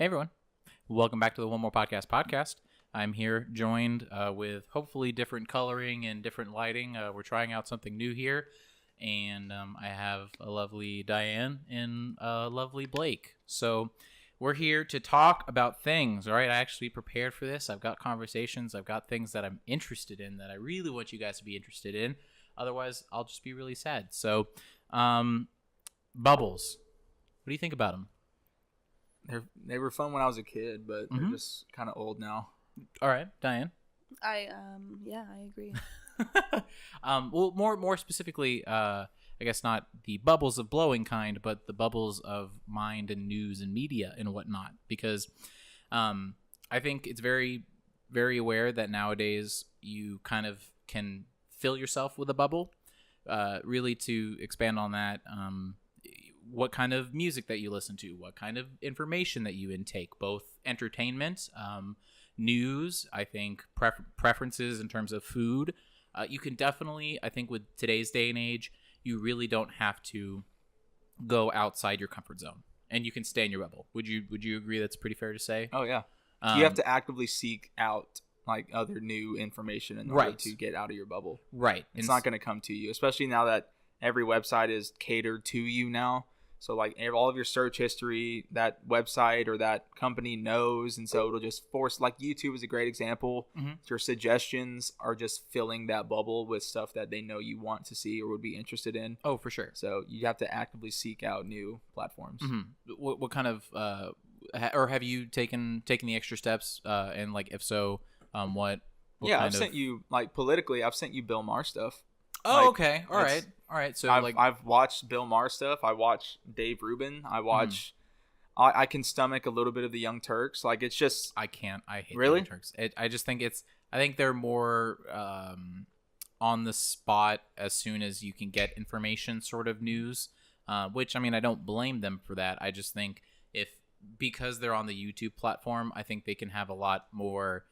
Hey everyone, welcome back to the One More Podcast. I'm here joined with hopefully different coloring and different lighting. We're trying out something new here, and I have a lovely Diane and a lovely Blake. So we're here to talk about things, all right? I actually prepared for this. I've got conversations. I've got things that I'm interested in that I really want you guys to be interested in. Otherwise, I'll just be really sad. So, bubbles. What do you think about them? They were fun when I was a kid, but they're just kind of old now. All right, Diane. I agree. Well, more specifically, I guess not the bubbles of blowing kind, but the bubbles of mind and news and media and whatnot. Because I think it's very, very aware that nowadays you kind of can fill yourself with a bubble. Really, to expand on that, what kind of music that you listen to, what kind of information that you intake, both entertainment, news, I think preferences in terms of food. You can definitely, I think with today's day and age, you really don't have to go outside your comfort zone and you can stay in your bubble. Would you agree that's pretty fair to say? Oh, yeah. You have to actively seek out like other new information in order to get out of your bubble. Right. It's not going to come to you, especially now that every website is catered to you now. So like all of your search history, that website or that company knows. And so it'll just force, like YouTube is a great example. Mm-hmm. Your suggestions are just filling that bubble with stuff that they know you want to see or would be interested in. Oh, for sure. So you have to actively seek out new platforms. Mm-hmm. What kind of, or have you taken the extra steps? And like, if so, what yeah, I've sent you, like politically, I've sent you Bill Maher stuff. Oh, like, okay. All right. So I've watched Bill Maher stuff. I watch Dave Rubin. I watch. I can stomach a little bit of the Young Turks. Like it's just. I can't. I hate really? the Young Turks. I just think I think they're more on the spot as soon as you can get information, sort of news. Which I mean, I don't blame them for that. I just think because they're on the YouTube platform, I think they can have a lot more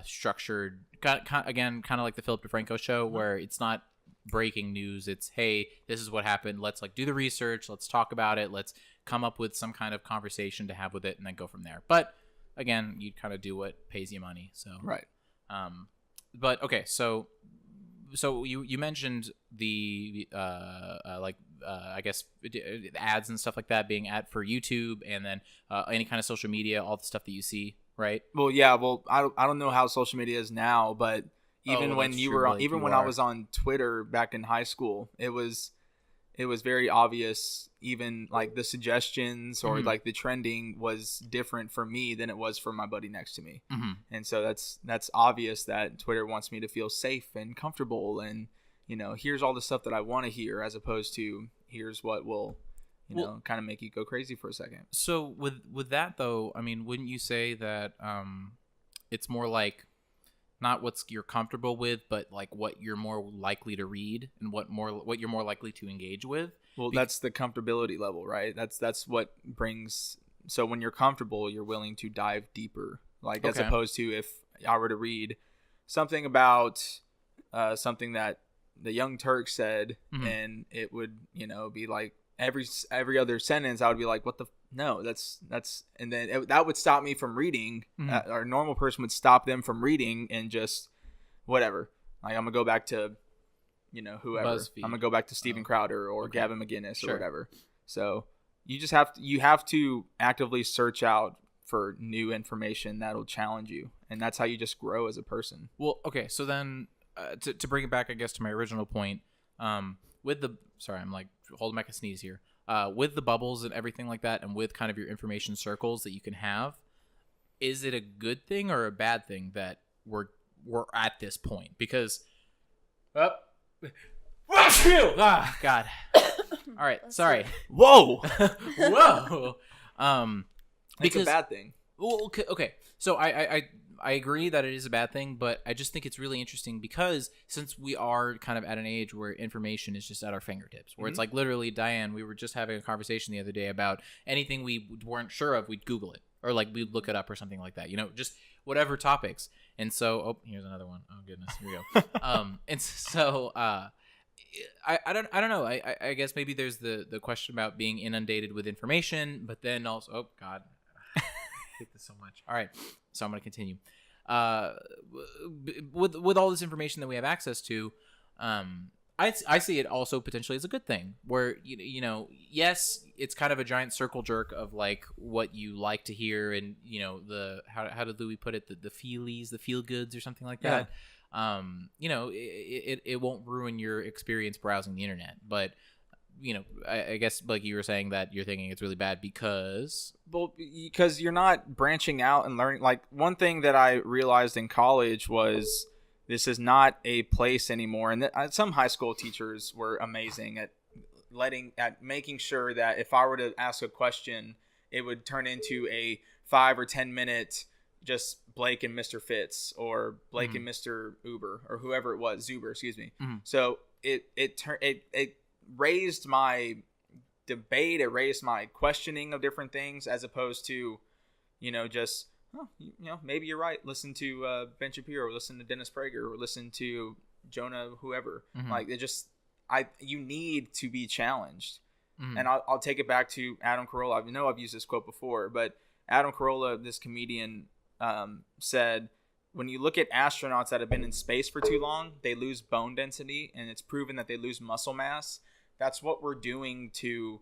structured. Again, kind of like the Philip DeFranco show, where it's not breaking news. It's, hey, this is what happened. Let's like do the research. Let's talk about it. Let's come up with some kind of conversation to have with it and then go from there. But again, you kind of do what pays you money. So right. But okay, so you mentioned the I guess ads and stuff like that being for YouTube, and then any kind of social media, all the stuff that you see, right? Well, yeah. Well, I don't know how social media is now, but even when you were on, even when I was on Twitter back in high school, it was very obvious. Even like the suggestions or like the trending was different for me than it was for my buddy next to me. Mm-hmm. And so that's obvious that Twitter wants me to feel safe and comfortable, and here's all the stuff that I want to hear, as opposed to here's what will kind of make you go crazy for a second. So with that though, I mean, wouldn't you say that it's more like not what you're comfortable with, but like what you're more likely to read and what you're more likely to engage with? Well, that's the comfortability level, right? That's what brings. So when you're comfortable, you're willing to dive deeper, like as opposed to if I were to read something about something that the Young Turks said, and it would be like every other sentence I would be like, what the no, that's and then that would stop me from reading. Or a normal person would stop them from reading and just whatever. Like I'm gonna go back to whoever. BuzzFeed. I'm gonna go back to Steven Crowder or Gavin McInnes or whatever. So you just have to actively search out for new information that'll challenge you, and that's how you just grow as a person. Well, okay, so then to bring it back, I guess, to my original point, with the I'm like holding back a sneeze here. With the bubbles and everything like that, and with kind of your information circles that you can have, is it a good thing or a bad thing that we're at this point? Because, God. All right, sorry. Whoa. Whoa. It's a bad thing. Well, okay. So I agree that it is a bad thing, but I just think it's really interesting because since we are kind of at an age where information is just at our fingertips, where it's like literally, Diane, we were just having a conversation the other day about anything we weren't sure of, we'd Google it or like we'd look it up or something like that, just whatever topics. And so, here's another one. Oh goodness, here we go. And so, I don't know. I guess maybe there's the question about being inundated with information, but then also, oh God. hate this so much. All right, so I'm going to continue. With all this information that we have access to, I see it also potentially as a good thing. Where you know, yes, it's kind of a giant circle jerk of like what you like to hear, and you know the how did Louis put it, the feelies, the feel goods, or something like that. You know, it won't ruin your experience browsing the internet, but you know, I guess like you were saying that you're thinking it's really bad because you're not branching out and learning. Like one thing that I realized in college was this is not a place anymore. And some high school teachers were amazing at making sure that if I were to ask a question, it would turn into a 5 or 10 minute just Blake and Mr. Fitz or Blake and Mr. Uber or whoever it was, Zuber, excuse me. So it raised my debate, it raised my questioning of different things, as opposed to, you know, just, you know, maybe you're right, listen to Ben Shapiro, or listen to Dennis Prager, or listen to Jonah whoever. Like, it just, you need to be challenged. And I'll take it back to Adam Carolla. I know I've used this quote before, but Adam Carolla, this comedian, said, when you look at astronauts that have been in space for too long, they lose bone density, and it's proven that they lose muscle mass. That's what we're doing to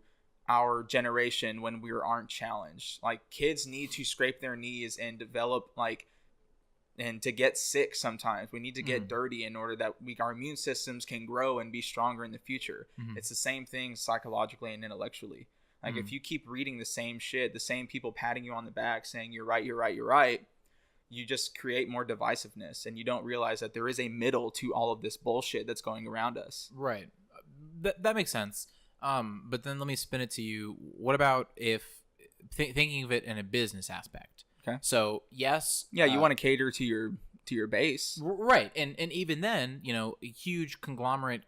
our generation when we aren't challenged. Like, kids need to scrape their knees and develop, like, and to get sick sometimes. We need to get dirty in order that our immune systems can grow and be stronger in the future. It's the same thing psychologically and intellectually. Like, if you keep reading the same shit, the same people patting you on the back saying you're right, you're right, you're right, you just create more divisiveness, and you don't realize that there is a middle to all of this bullshit that's going around us. Right. That makes sense. But then let me spin it to you. What about if thinking of it in a business aspect? Okay. So yes. Yeah, you want to cater to your base. Right. And even then, you know, huge conglomerate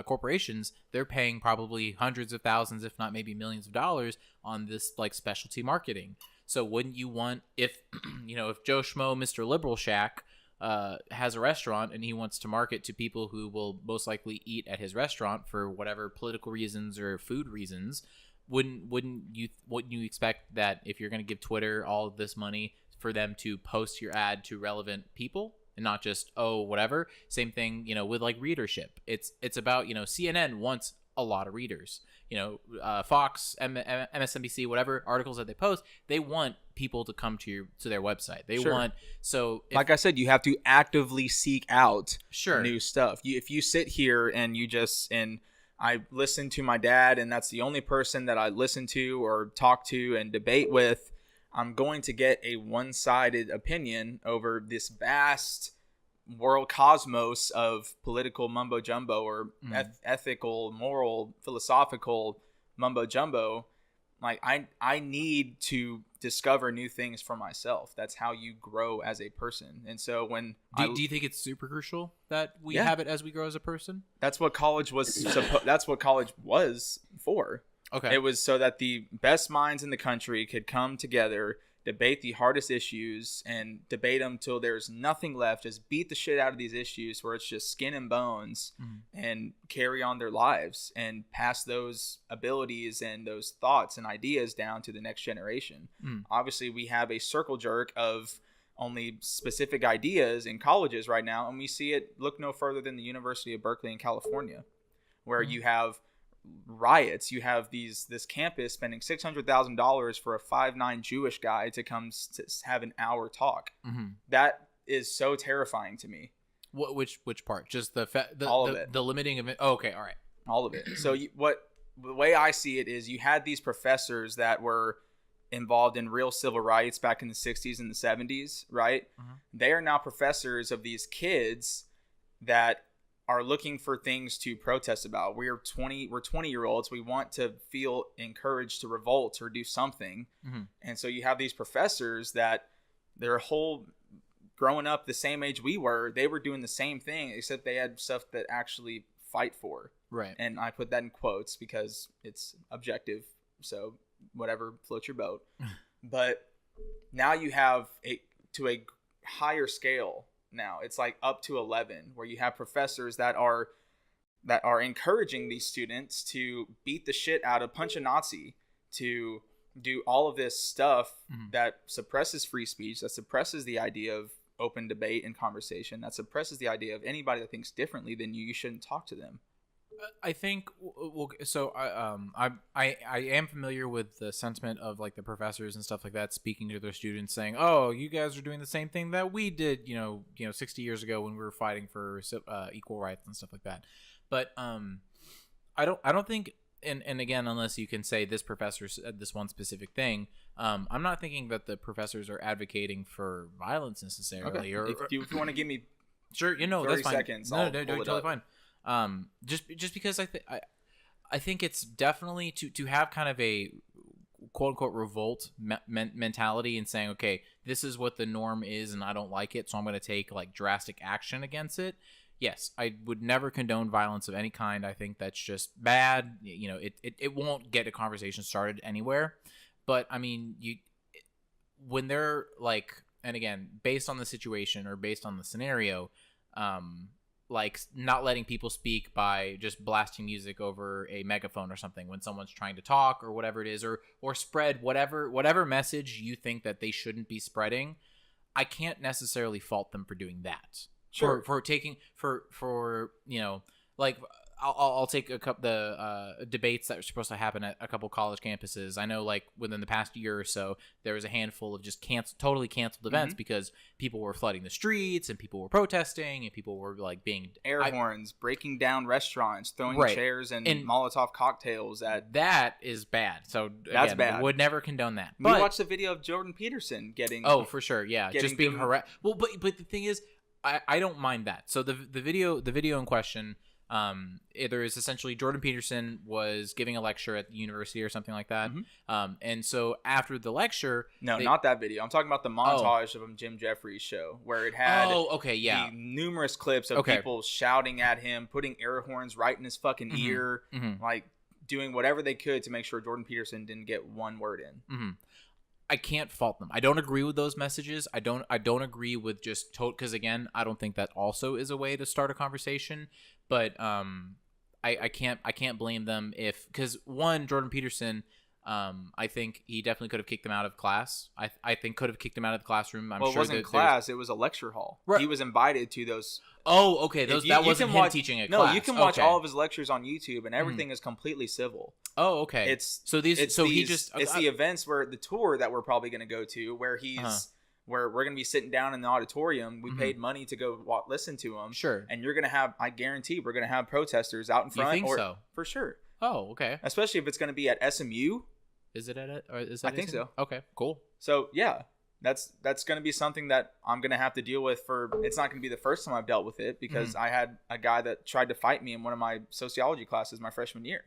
corporations, they're paying probably hundreds of thousands, if not maybe millions of dollars on this like specialty marketing. So wouldn't you want, if, you know, if Joe Schmo, Mr. Liberal Shack, has a restaurant and he wants to market to people who will most likely eat at his restaurant for whatever political reasons or food reasons, wouldn't you expect that if you're going to give Twitter all of this money for them to post your ad to relevant people and not just whatever? Same thing, you know, with like readership. It's about, you know, CNN wants a lot of readers. You know, Fox, MSNBC, whatever articles that they post, they want people to come to their website. They want, so like I said, you have to actively seek out Sure. new stuff. If you sit here and I listen to my dad, and that's the only person that I listen to or talk to and debate with, I'm going to get a one-sided opinion over this vast world cosmos of political mumbo jumbo or ethical, moral, philosophical mumbo jumbo. Like, I need to discover new things for myself. That's how you grow as a person. And so when do you think it's super crucial that we have it as we grow as a person? That's what college was. That's what college was for. Okay. It was so that the best minds in the country could come together, debate the hardest issues, and debate them till there's nothing left. Just beat the shit out of these issues where it's just skin and bones, and carry on their lives and pass those abilities and those thoughts and ideas down to the next generation. Obviously, we have a circle jerk of only specific ideas in colleges right now, and we see it look no further than the University of Berkeley in California, where you have riots. You have this campus spending $600,000 for a 5'9" Jewish guy to come to have an hour talk. That is so terrifying to me. Which part? Just all of it. The limiting of it. Oh, okay, all right. All of it. So the way I see it is, you had these professors that were involved in real civil rights back in the 60s and the 70s, right? They are now professors of these kids that are looking for things to protest about. We're 20-year-olds. We want to feel encouraged to revolt or do something. And so you have these professors that their whole growing up the same age we were, they were doing the same thing, except they had stuff that actually fight for. Right. And I put that in quotes because it's objective. So whatever, float your boat. But now you have to a higher scale. Now it's like up to 11, where you have professors that are encouraging these students to beat the shit out of, punch a Nazi, to do all of this stuff that suppresses free speech, that suppresses the idea of open debate and conversation, that suppresses the idea of anybody that thinks differently than you shouldn't talk to them. I think so. I am familiar with the sentiment of like the professors and stuff like that speaking to their students, saying, "Oh, you guys are doing the same thing that we did, 60 years ago when we were fighting for equal rights and stuff like that." But I don't think, and again, unless you can say this professor said this one specific thing, I'm not thinking that the professors are advocating for violence necessarily. Okay. Or if you want to give me sure, 30 that's fine. seconds, No, totally fine. Just because I think it's definitely to have kind of a quote unquote revolt mentality and saying, okay, this is what the norm is and I don't like it, so I'm going to take like drastic action against it. Yes, I would never condone violence of any kind. I think that's just bad. It won't get a conversation started anywhere. But I mean, when they're like, and again, based on the situation or based on the scenario, like not letting people speak by just blasting music over a megaphone or something when someone's trying to talk or whatever it is, or spread whatever message you think that they shouldn't be spreading. I can't necessarily fault them for doing that. Sure. For taking for like I'll take a couple the debates that were supposed to happen at a couple college campuses. I know, like within the past year or so, there was a handful of just totally canceled events because people were flooding the streets and people were protesting and people were like being air horns, breaking down restaurants, throwing chairs and Molotov cocktails at. That is bad. So that's bad. Would never condone that. We watched the video of Jordan Peterson getting. Oh, for sure, yeah, just being harassed. Well, but the thing is, I don't mind that. So the video in question. There is essentially Jordan Peterson was giving a lecture at the university or something like that. And so after the lecture, not that video. I'm talking about the montage of Jim Jeffries' show where it had the numerous clips of people shouting at him, putting air horns right in his fucking ear, like doing whatever they could to make sure Jordan Peterson didn't get one word in. I can't fault them. I don't agree with those messages. I don't agree with just because again, I don't think that also is a way to start a conversation. But I can't blame them because one, Jordan Peterson, I think he definitely could have kicked them out of class. I think could have kicked them out of the classroom. I'm sure it wasn't class; it was a lecture hall. Right. He was invited to those. Oh, okay. That wasn't him teaching a class. No, you can watch all of his lectures on YouTube, and everything is completely civil. Oh, okay. It's the events where the tour that we're probably going to go to, where he's. Where we're going to be sitting down in the auditorium. We paid money to go listen to him. Sure. And you're going to have, I guarantee, we're going to have protesters out in front. You think so? For sure. Oh, okay. Especially if it's going to be at SMU. Is it at it? Or is that I think so. Okay, cool. So, yeah, that's going to be something that I'm going to have to deal with it's not going to be the first time I've dealt with it because I had a guy that tried to fight me in one of my sociology classes my freshman year.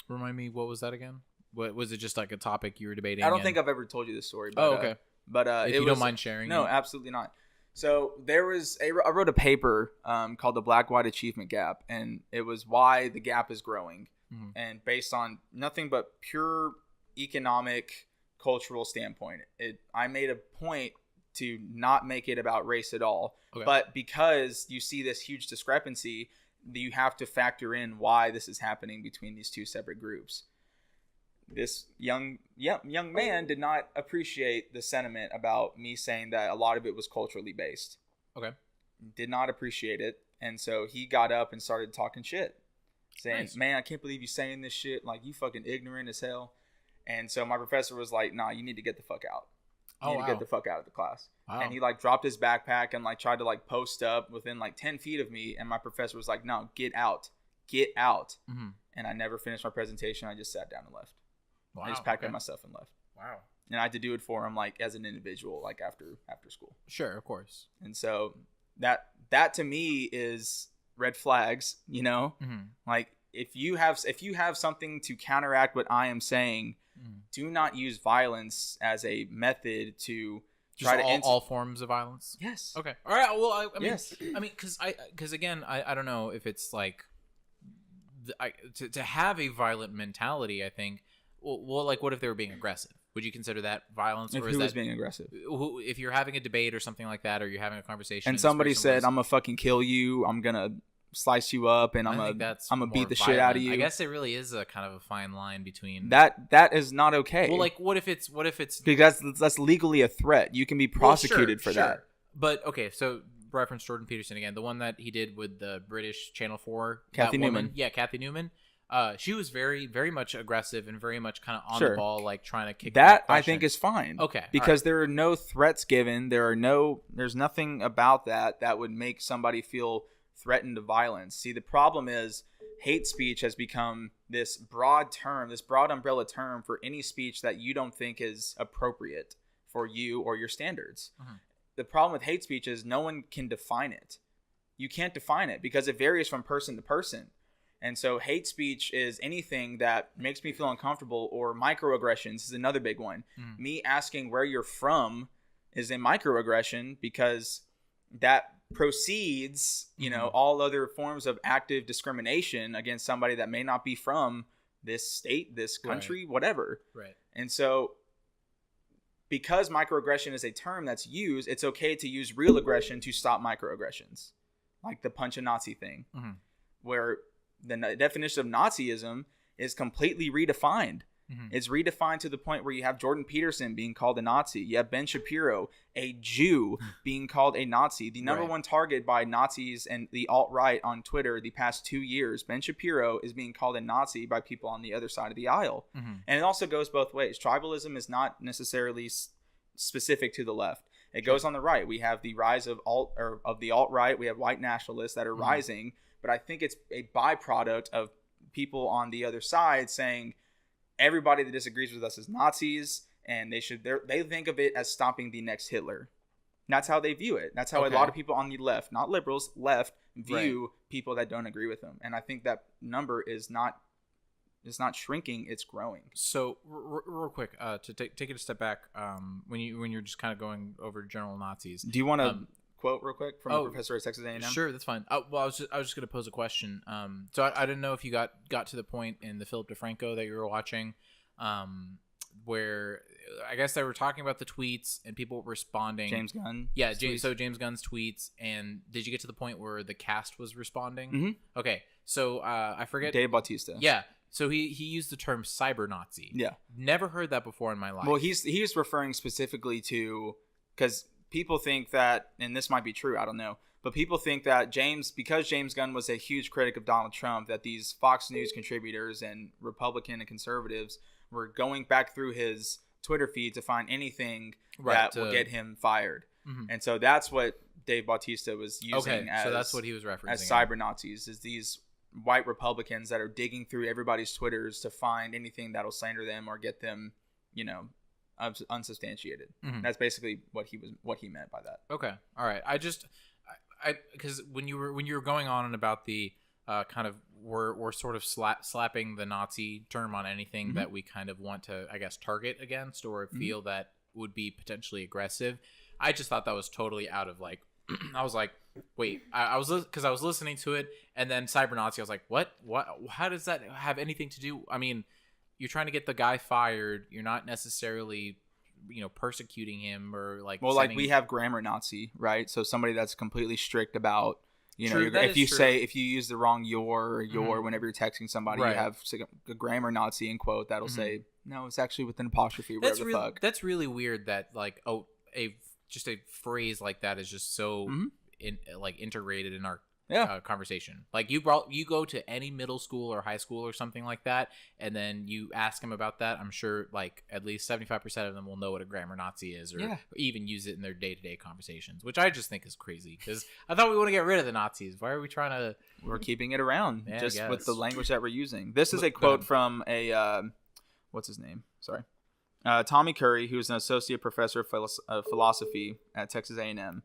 Remind me, what was that again? What was it, just like a topic you were debating? I don't think I've ever told you this story. But, okay. But if you don't mind sharing. No, absolutely not. So I wrote a paper called the Black-White Achievement Gap, and it was why the gap is growing, and based on nothing but pure economic, cultural standpoint. I made a point to not make it about race at all, but because you see this huge discrepancy, you have to factor in why this is happening between these two separate groups. This young man did not appreciate the sentiment about me saying that a lot of it was culturally based. Okay. Did not appreciate it. And so he got up and started talking shit. Saying, nice. Man, I can't believe you saying this shit. Like, you fucking ignorant as hell. And so my professor was like, nah, you need to get the fuck out. You need to get the fuck out of the class. Wow. And he like dropped his backpack and like tried to like post up within like 10 feet of me. And my professor was like, no, get out. Get out. And I never finished my presentation. I just sat down and left. Wow, I just packed up my stuff and left. Wow. And I had to do it for him like as an individual, like after school. Sure, of course. And so that to me is red flags, Like if you have something to counteract what I am saying, do not use violence as a method to try to all forms of violence. Yes. Okay. All right. Well, I mean, yes. I mean, because again, I don't know if it's like to have a violent mentality. I think. Well, like, what if they were being aggressive? Would you consider that violence? Or who was being aggressive? If you're having a debate or something like that, or you're having a conversation, and somebody said, "I'm gonna fucking kill you. I'm gonna slice you up, and I'm gonna beat the shit out of you. I guess it really is a kind of a fine line between that is not okay. Well, like what if it's because that's legally a threat. You can be prosecuted for that. But okay, so reference Jordan Peterson again, the one that he did with the British Channel 4 Kathy Newman. Yeah, Kathy Newman. She was very, very much aggressive and very much kind of on the ball, like trying to kick that. I think is fine. Okay, because there are no threats given. There's nothing about that would make somebody feel threatened to violence. See, the problem is hate speech has become this broad umbrella term for any speech that you don't think is appropriate for you or your standards. Mm-hmm. The problem with hate speech is no one can define it. You can't define it because it varies from person to person. And so hate speech is anything that makes me feel uncomfortable, or microaggressions is another big one. Mm. Me asking where you're from is a microaggression because that proceeds, all other forms of active discrimination against somebody that may not be from this state, this country, whatever. Right. And so because microaggression is a term that's used, it's okay to use real aggression to stop microaggressions, like the punch a Nazi thing, where the definition of Nazism is completely redefined. Mm-hmm. It's redefined to the point where you have Jordan Peterson being called a Nazi. You have Ben Shapiro, a Jew, being called a Nazi. The number one target by Nazis and the alt-right on Twitter the past 2 years, Ben Shapiro is being called a Nazi by people on the other side of the aisle. Mm-hmm. And it also goes both ways. Tribalism is not necessarily specific to the left. It goes on the right. We have the rise of the alt-right. We have white nationalists that are rising. But I think it's a byproduct of people on the other side saying everybody that disagrees with us is Nazis, and they think of it as stopping the next Hitler. And that's how they view it. That's how a lot of people on the left, not liberals, view people that don't agree with them. And I think that number is not shrinking; it's growing. So, real quick, to take it a step back, when you're just kind of going over general Nazis, do you want to quote real quick from a professor at Texas A&M? Sure, that's fine. Well, I was just going to pose a question. So I didn't know if you got to the point in the Philip DeFranco that you were watching, where I guess they were talking about the tweets and people responding. James Gunn. Yeah, so James Gunn's tweets. And did you get to the point where the cast was responding? Mm-hmm. Okay, so I forget. Dave Bautista. Yeah. So he used the term cyber Nazi. Yeah. Never heard that before in my life. Well, he's referring specifically to, because people think that, and this might be true, I don't know, but people think that because James Gunn was a huge critic of Donald Trump, that these Fox News contributors and Republican and conservatives were going back through his Twitter feed to find anything that will get him fired. Mm-hmm. And so that's what Dave Bautista was using so that's what he was referencing as cyber Nazis, is these white Republicans that are digging through everybody's Twitters to find anything that'll slander them or get them, unsubstantiated. Mm-hmm. That's basically what he meant by that. Okay, all right. I because when you were going on and about the kind of we're sort of slapping the Nazi term on anything that we kind of want to, I guess, target against or feel that would be potentially aggressive. I just thought that was totally out of I was like, wait, I was listening to it, and then cyber Nazi. I was like, what? How does that have anything to do? I mean, you're trying to get the guy fired. You're not necessarily, persecuting him or we have grammar Nazi, right? So somebody that's completely strict about, true, if you use the wrong your whenever you're texting somebody, you have a grammar Nazi in quote that'll say, no, it's actually with an apostrophe. Whatever the fuck. That's really weird. That just a phrase like that is just so integrated in our conversation. Like you go to any middle school or high school or something like that, and then you ask them about that. I'm sure at least 75% of them will know what a grammar Nazi is, or even use it in their day-to-day conversations, which I just think is crazy because I thought we want to get rid of the Nazis. Why are we trying to? We're keeping it around just with the language that we're using. This is a quote from a what's his name? Sorry. Tommy Curry, who's an associate professor of philosophy at Texas A&M,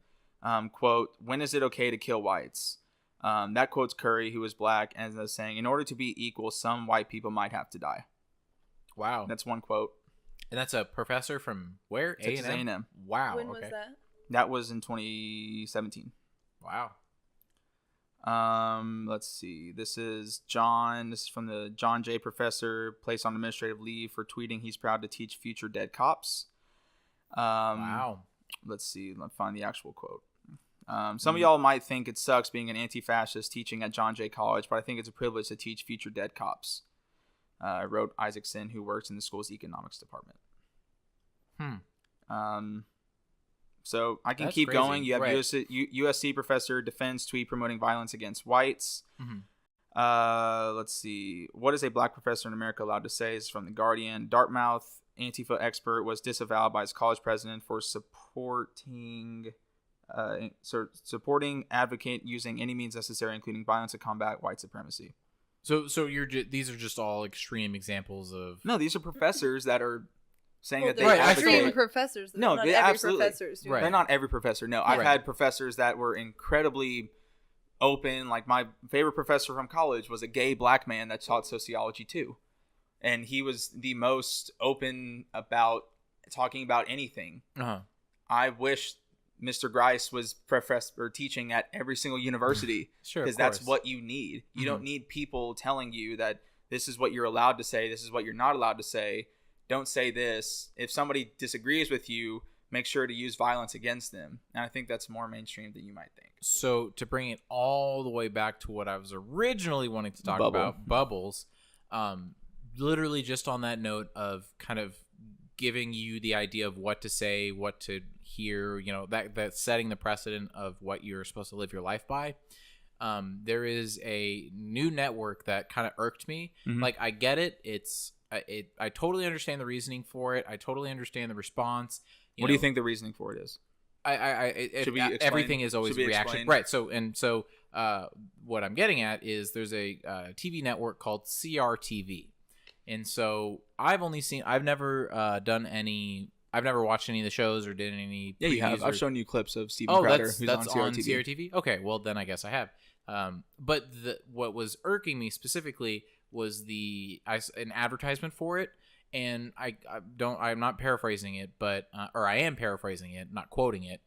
quote, "When is it okay to kill whites?" That quotes Curry, who is black, and is saying, "In order to be equal, some white people might have to die." Wow. That's one quote. And that's a professor from where? Texas A&M. Wow. When was that? That was in 2017. Wow. Let's see. This is John. This is from the John J. Professor, placed on administrative leave for tweeting he's proud to teach future dead cops. Wow. Let's see. Let's find the actual quote. Some of y'all might think it sucks being an anti-fascist teaching at John Jay College, but I think it's a privilege to teach future dead cops. Wrote Isaacson, who works in the school's economics department. So I can That's keep crazy. going. You have Right. USC professor defends tweet promoting violence against whites. Let's see. What is a black professor in America allowed to say? This is from The Guardian. Dartmouth Antifa expert was disavowed by his college president for supporting advocate using any means necessary, including violence to combat white supremacy. So these are just all extreme examples of. No, these are professors that are saying that they they're Right, extreme advocate. professors. No, not they every absolutely. professor's doing Right. They're not every professor. No, I've Right. had professors that were incredibly open. Like my favorite professor from college was a gay black man that taught sociology too, and he was the most open about talking about anything. I wish Mr. Grice was professor or teaching at every single university, Sure, because of that's course. what you need. You don't need people telling you that this is what you're allowed to say, this is what you're not allowed to say. Don't say this. If somebody disagrees with you, make sure to use violence against them. And I think that's more mainstream than you might think. So to bring it all the way back to what I was originally wanting to talk Bubble. about, bubbles, literally just on that note of kind of giving you the idea of what to say, what to hear, that setting the precedent of what you're supposed to live your life by. There is a new network that kind of irked me. Like, I get it. I totally understand the reasoning for it. I totally understand the response. What do you think the reasoning for it is? Should we explain? Everything is always Should we reaction, explain? right? So what I'm getting at is there's a TV network called CRTV, and so I've never watched any of the shows or did any. Yeah, you have. previews I've or- shown you clips of Steven Oh, Crowder, that's who's on on CRTV. CRTV. Okay, well then I guess I have. But what was irking me specifically was an advertisement for it, and I'm not paraphrasing it, but or I am paraphrasing it, not quoting it.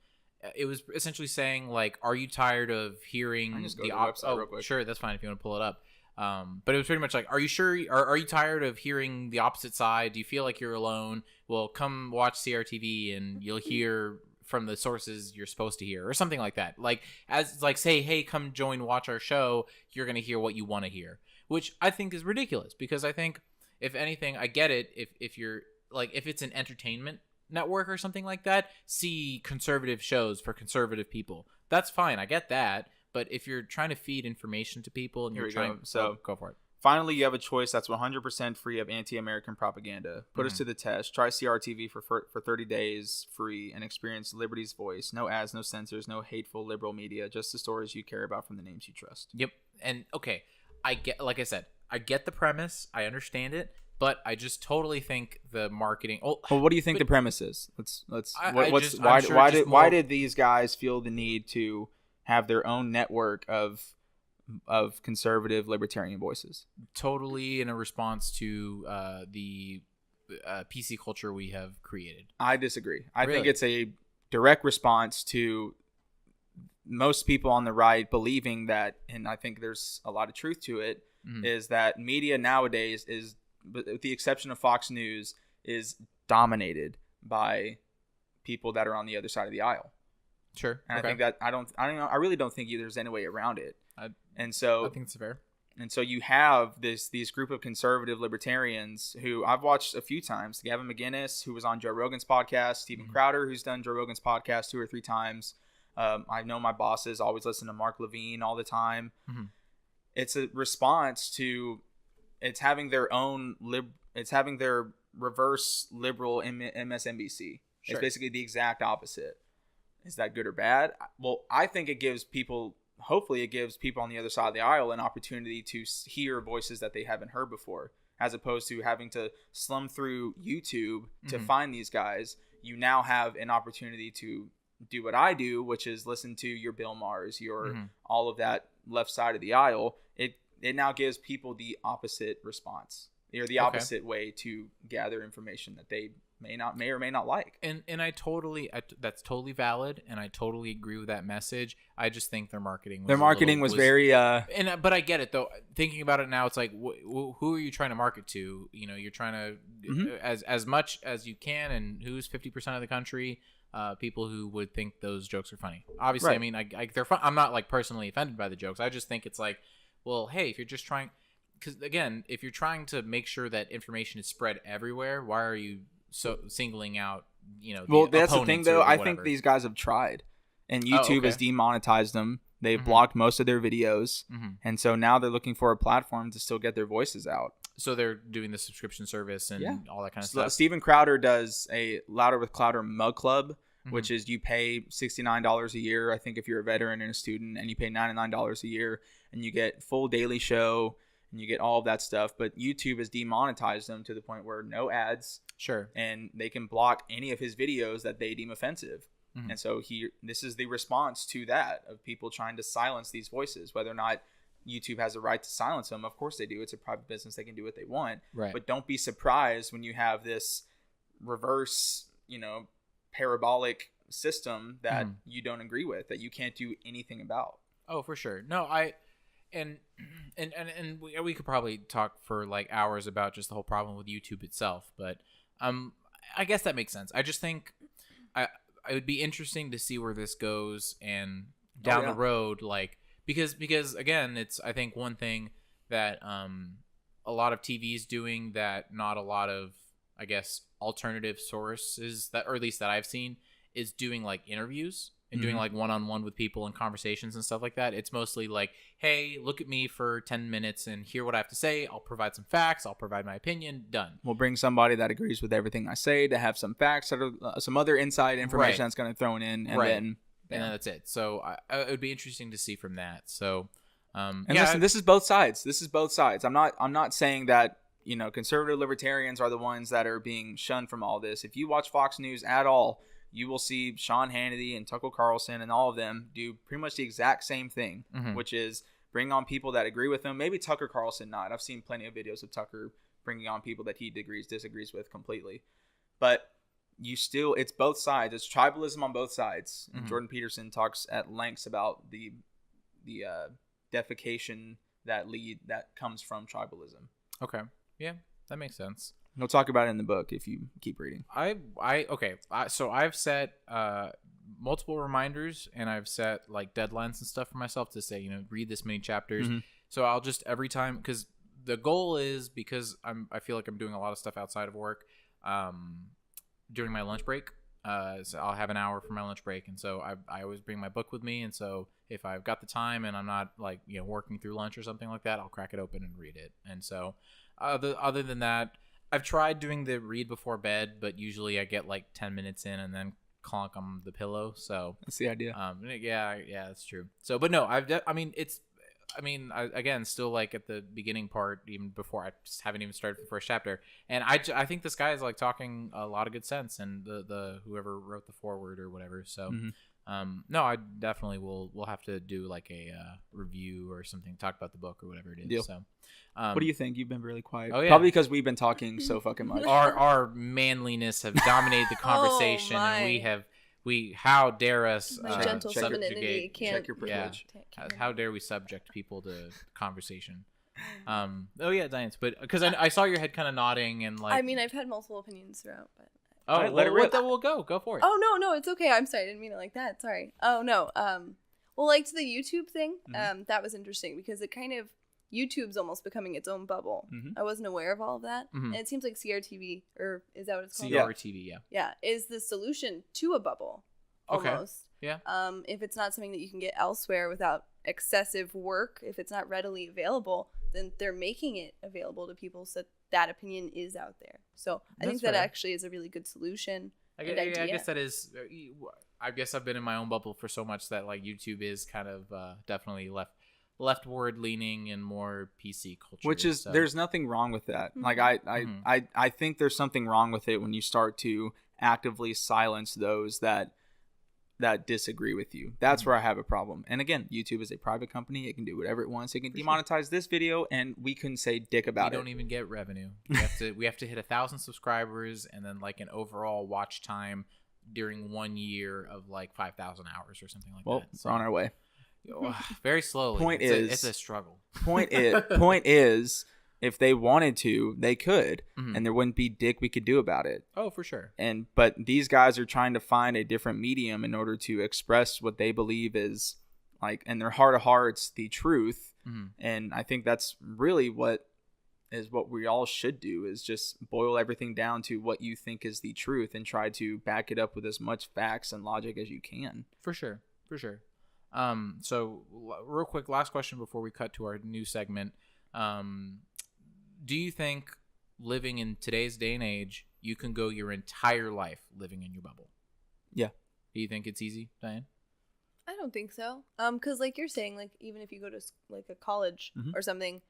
It was essentially saying, like, are you tired of hearing I can just go the to the website real quick. Sure, that's fine if you want to pull it up. But it was pretty much like, are you tired of hearing the opposite side? Do you feel like you're alone? Well, come watch CRTV and you'll hear from the sources you're supposed to hear, or something like that. Say, hey, come watch our show. You're going to hear what you want to hear, which I think is ridiculous, because I think, if anything, I get it. If you're like, if it's an entertainment network or something like that, see conservative shows for conservative people. That's fine. I get that. But if you're trying to feed information to people and Here you're we trying, go. So go for it. finally, you have a choice that's 100% free of anti-American propaganda. Put us to the test. Try CRTV for 30 days free and experience Liberty's voice. No ads, no censors, no hateful liberal media. Just the stories you care about from the names you trust. Yep. And okay, I get the premise. I understand it. But I just totally think the marketing. Well, what do you think the premise is? Why Why did these guys feel the need to have their own network of conservative libertarian voices? Totally in a response to the PC culture we have created. I disagree. I think Really? it's a direct response to most people on the right believing that, and I think there's a lot of truth to it, is that media nowadays is, with the exception of Fox News, is dominated by people that are on the other side of the aisle. Sure. And okay. I think that I really don't think there's any way around it. I and think it's fair. so you have these group of conservative libertarians who I've watched a few times. Gavin McInnes, who was on Joe Rogan's podcast, Steven Crowder, who's done Joe Rogan's podcast 2 or 3 times. I know my bosses always listen to Mark Levine all the time. It's a response to it's having their reverse liberal MSNBC. Sure. It's basically the exact opposite. Is that good or bad? Well, I think it gives people, hopefully it gives people on the other side of the aisle an opportunity to hear voices that they haven't heard before, as opposed to having to slum through YouTube to find these guys. You now have an opportunity to do what I do, which is listen to your Bill Maher's, your all of that left side of the aisle. It now gives people the opposite response, or the opposite way to gather information that they may or may not like. And that's totally valid, and I totally agree with that message. I just think their marketing was very but I get it though. Thinking about it now, it's like, who are you trying to market to? You're trying to as much as you can, and who's 50% of the country. people who would think those jokes are funny. Obviously, Right. I mean, they're fun. I'm not like personally offended by the jokes. I just think it's like, well, hey, if you're just trying, because again, if you're trying to make sure that information is spread everywhere, why are you so singling out, the Well, that's the thing, opponents though. or I whatever? think these guys have tried, and YouTube okay. has demonetized them. They've Mhm. blocked most of their videos, Mhm. and so now they're looking for a platform to still get their voices out. So they're doing the subscription service and Yeah. all that kind of stuff. Steven Crowder does a Louder with Clouder Mug Club, Mhm. which is you pay $69 a year, I think, if you're a veteran and a student, and you pay $99 a year, and you get full daily show, and you get all of that stuff. But YouTube has demonetized them to the point where no ads, Sure. and they can block any of his videos that they deem offensive. Mhm. And so this is the response to that, of people trying to silence these voices. Whether or not YouTube has a right to silence them, of course they do. It's a private business; they can do what they want. Right. But don't be surprised when you have this reverse, parabolic system that you don't agree with, that you can't do anything about. Oh, for sure. No, and we could probably talk for like hours about just the whole problem with YouTube itself, but I guess that makes sense. I just think it would be interesting to see where this goes and down the road, like because again, it's I think one thing that a lot of TV is doing that not a lot of, I guess, alternative sources that, or at least that I've seen, is doing like interviews and doing like one-on-one with people and conversations and stuff like that. It's mostly like, hey, look at me for 10 minutes and hear what I have to say. I'll provide some facts. I'll provide my opinion. Done. We'll bring somebody that agrees with everything I say to have some facts that are some other inside information that's going to throw in, and then that's it. So it would be interesting to see from that. So, listen, this is both sides. I'm not saying that, conservative libertarians are the ones that are being shunned from all this. If you watch Fox News at all, you will see Sean Hannity and Tucker Carlson and all of them do pretty much the exact same thing, which is bring on people that agree with them. Maybe Tucker Carlson not. I've seen plenty of videos of Tucker bringing on people that he disagrees with completely. But it's both sides. It's tribalism on both sides. And Jordan Peterson talks at lengths about the defecation that comes from tribalism. Okay. Yeah, that makes sense. He'll talk about it in the book if you keep reading. So I've set multiple reminders, and I've set like deadlines and stuff for myself to say, read this many chapters. So I'll just every time, because the goal is, because I feel like I'm doing a lot of stuff outside of work during my lunch break. So I'll have an hour for my lunch break, and so I always bring my book with me. And so if I've got the time and I'm not like working through lunch or something like that, I'll crack it open and read it. And so other than that, I've tried doing the read before bed, but usually I get like 10 minutes in and then clonk on the pillow. So that's the idea. Yeah, that's true. So, but no, again, still like at the beginning part, even before I just haven't even started the first chapter. And I think this guy is like talking a lot of good sense, and the whoever wrote the foreword or whatever. So, no, I definitely we'll have to do like a review or something, talk about the book or whatever it is. Deal. So, what do you think? You've been really quiet. Oh, yeah. Probably because we've been talking so fucking much. Our manliness have dominated the conversation, and how dare us my gentle femininity can't check your privilege. How dare we subject people to conversation? Diane, but because I saw your head kind of nodding, and like, I mean, I've had multiple opinions throughout, but let it rip. We'll go for it. Oh no, it's okay. I'm sorry, I didn't mean it like that. Sorry. Oh no. Well, like to the YouTube thing, that was interesting because it kind of YouTube's almost becoming its own bubble. I wasn't aware of all of that, and it seems like CRTV, or is that what it's called? CRTV, yeah, is the solution to a bubble. Almost. Okay. Yeah. If it's not something that you can get elsewhere without excessive work, if it's not readily available, then they're making it available to people so that opinion is out there. So I think that actually is a really good solution. I guess that is. I guess I've been in my own bubble for so much that like YouTube is kind of definitely leftward leaning and more PC culture. Which is there's nothing wrong with that. Like I think there's something wrong with it when you start to actively silence those that disagree with you. That's where I have a problem. And again, YouTube is a private company. It can do whatever it wants. It can demonetize this video, and we couldn't say dick about it. We don't even get revenue. We have to hit 1,000 subscribers, and then like an overall watch time during 1 year of like 5,000 hours or something like that. Well, we're on our way. Very slowly. It's a struggle. Point is, if they wanted to, they could, and there wouldn't be dick we could do about it. Oh, for sure. But these guys are trying to find a different medium in order to express what they believe is, like, in their heart of hearts, the truth. And I think that's really what we all should do, is just boil everything down to what you think is the truth and try to back it up with as much facts and logic as you can. For sure. So real quick, last question before we cut to our new segment. Do you think living in today's day and age, you can go your entire life living in your bubble? Yeah. Do you think it's easy, Diane? I don't think so. Because like you're saying, like even if you go to like a college or something,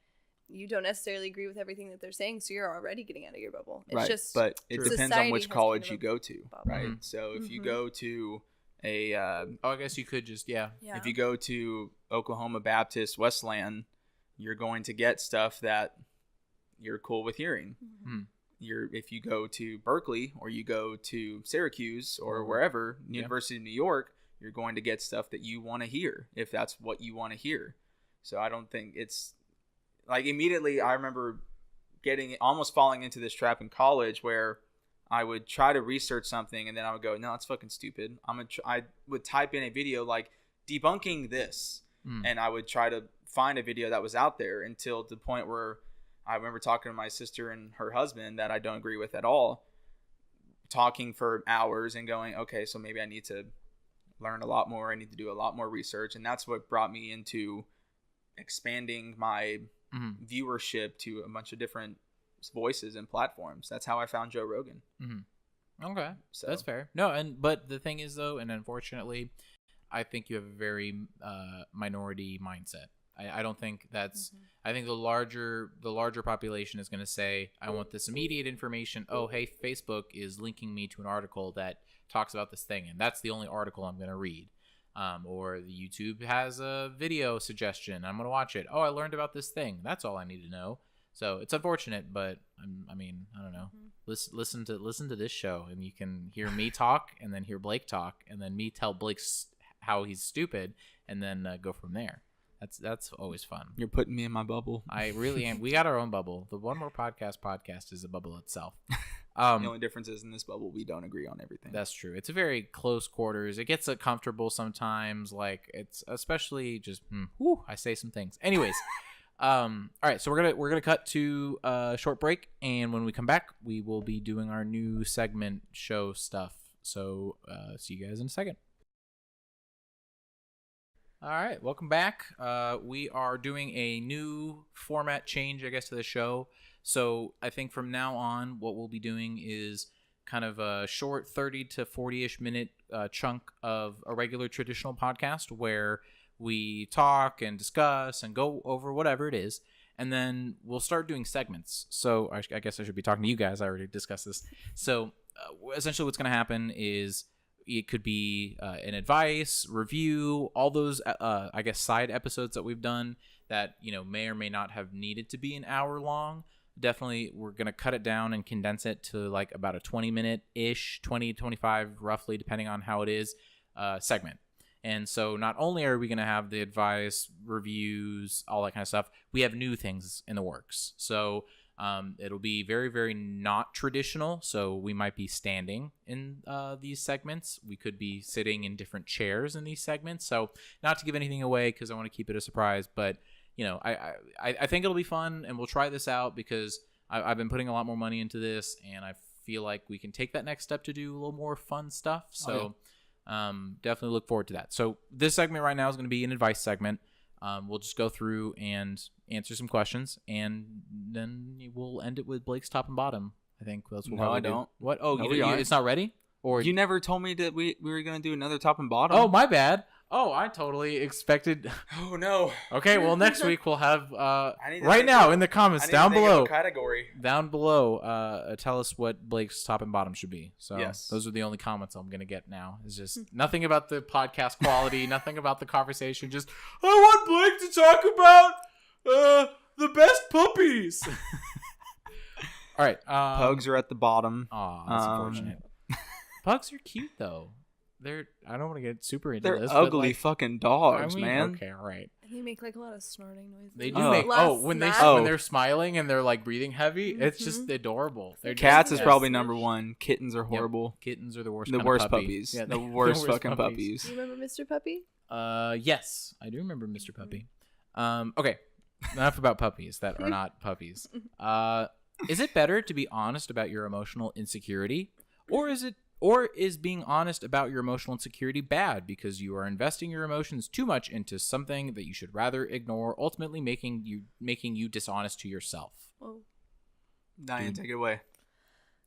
you don't necessarily agree with everything that they're saying, so you're already getting out of your bubble. It's just, but it depends on which college you go to, right? Mm-hmm. So if you go to a I guess you could just if you go to Oklahoma Baptist Westland, you're going to get stuff that you're cool with hearing. If you go to Berkeley or you go to Syracuse or wherever, University of New York, you're going to get stuff that you want to hear, if that's what you want to hear. So I don't think it's like, immediately I remember almost falling into this trap in college where I would try to research something and then I would go, no, it's fucking stupid. I would type in a video like debunking this, and I would try to find a video that was out there, until the point where I remember talking to my sister and her husband that I don't agree with at all, talking for hours and going, okay, so maybe I need to learn a lot more. I need to do a lot more research. And that's what brought me into expanding my viewership to a bunch of different voices and platforms. That's how I found Joe Rogan. Okay, so that's fair. No, but the thing is though, and unfortunately, I think you have a very minority mindset. I don't think that's. I think the larger population is going to say, I want this immediate information. Oh, hey, Facebook is linking me to an article that talks about this thing, and that's the only article I'm going to read. Or the YouTube has a video suggestion. I'm going to watch it. Oh, I learned about this thing. That's all I need to know. So it's unfortunate, but I mean, I don't know. Listen to this show, and you can hear me talk, and then hear Blake talk, and then me tell Blake how he's stupid, and then go from there. That's always fun. You're putting me in my bubble. I really am. We got our own bubble. The One More podcast is a bubble itself. The only difference is, in this bubble, we don't agree on everything. That's true. It's a very close quarters. It gets uncomfortable sometimes. Like, it's especially just, I say some things. Anyways, all right. So we're gonna cut to a short break, and when we come back, we will be doing our new segment show stuff. So see you guys in a second. All right, welcome back. We are doing a new format change, I guess, to the show. So I think from now on, what we'll be doing is kind of a short 30 to 40-ish minute chunk of a regular traditional podcast where we talk and discuss and go over whatever it is. And then we'll start doing segments. So I guess I should be talking to you guys. I already discussed this. So essentially what's going to happen is it could be an advice, review, all those, I guess, side episodes that we've done that, may or may not have needed to be an hour long. Definitely, we're going to cut it down and condense it to like about a 20-minute-ish, 20 to 25 roughly, depending on how it is, segment. And so not only are we going to have the advice, reviews, all that kind of stuff, we have new things in the works. So it'll be very, very not traditional. So we might be standing in these segments. We could be sitting in different chairs in these segments. So not to give anything away, because I want to keep it a surprise, but I think it'll be fun, and we'll try this out because I've been putting a lot more money into this, and I feel like we can take that next step to do a little more fun stuff. So definitely look forward to that. So this segment right now is going to be an advice segment. We'll just go through and answer some questions, and then we'll end it with Blake's top and bottom. I think that's what No, I don't. What? Oh, No, it's not ready? Or you never told me that we were going to do another top and bottom. Oh, my bad. Oh, I totally expected. Oh, no. Okay, well, next week we'll have right now in the comments down below. Category. Down below, tell us what Blake's top and bottom should be. So yes. Those are the only comments I'm gonna get now. It's just nothing about the podcast quality, nothing about the conversation. Just I want Blake to talk about the best puppies. All right, Pugs are at the bottom. Aw, that's unfortunate. Pugs are cute though. I don't want to get super into They're this. ugly but like, fucking dogs, man. Okay, all right. And they make like a lot of snorting noises. They do Oh. make Last when night- they're smiling and they're like breathing heavy. It's just Mhm. adorable. They're Cats just, is probably number one. Kittens are horrible. Kittens are the worst. The kind worst of puppy. puppies. Yeah, The worst fucking Do puppies. you remember Mr. Puppy? Yes, I do remember Mr. Puppy. Okay, enough about puppies that are not puppies. Is it better to be honest about your emotional insecurity, or is being honest about your emotional insecurity bad because you are investing your emotions too much into something that you should rather ignore, ultimately making you dishonest to yourself? Whoa. Diane, take it away.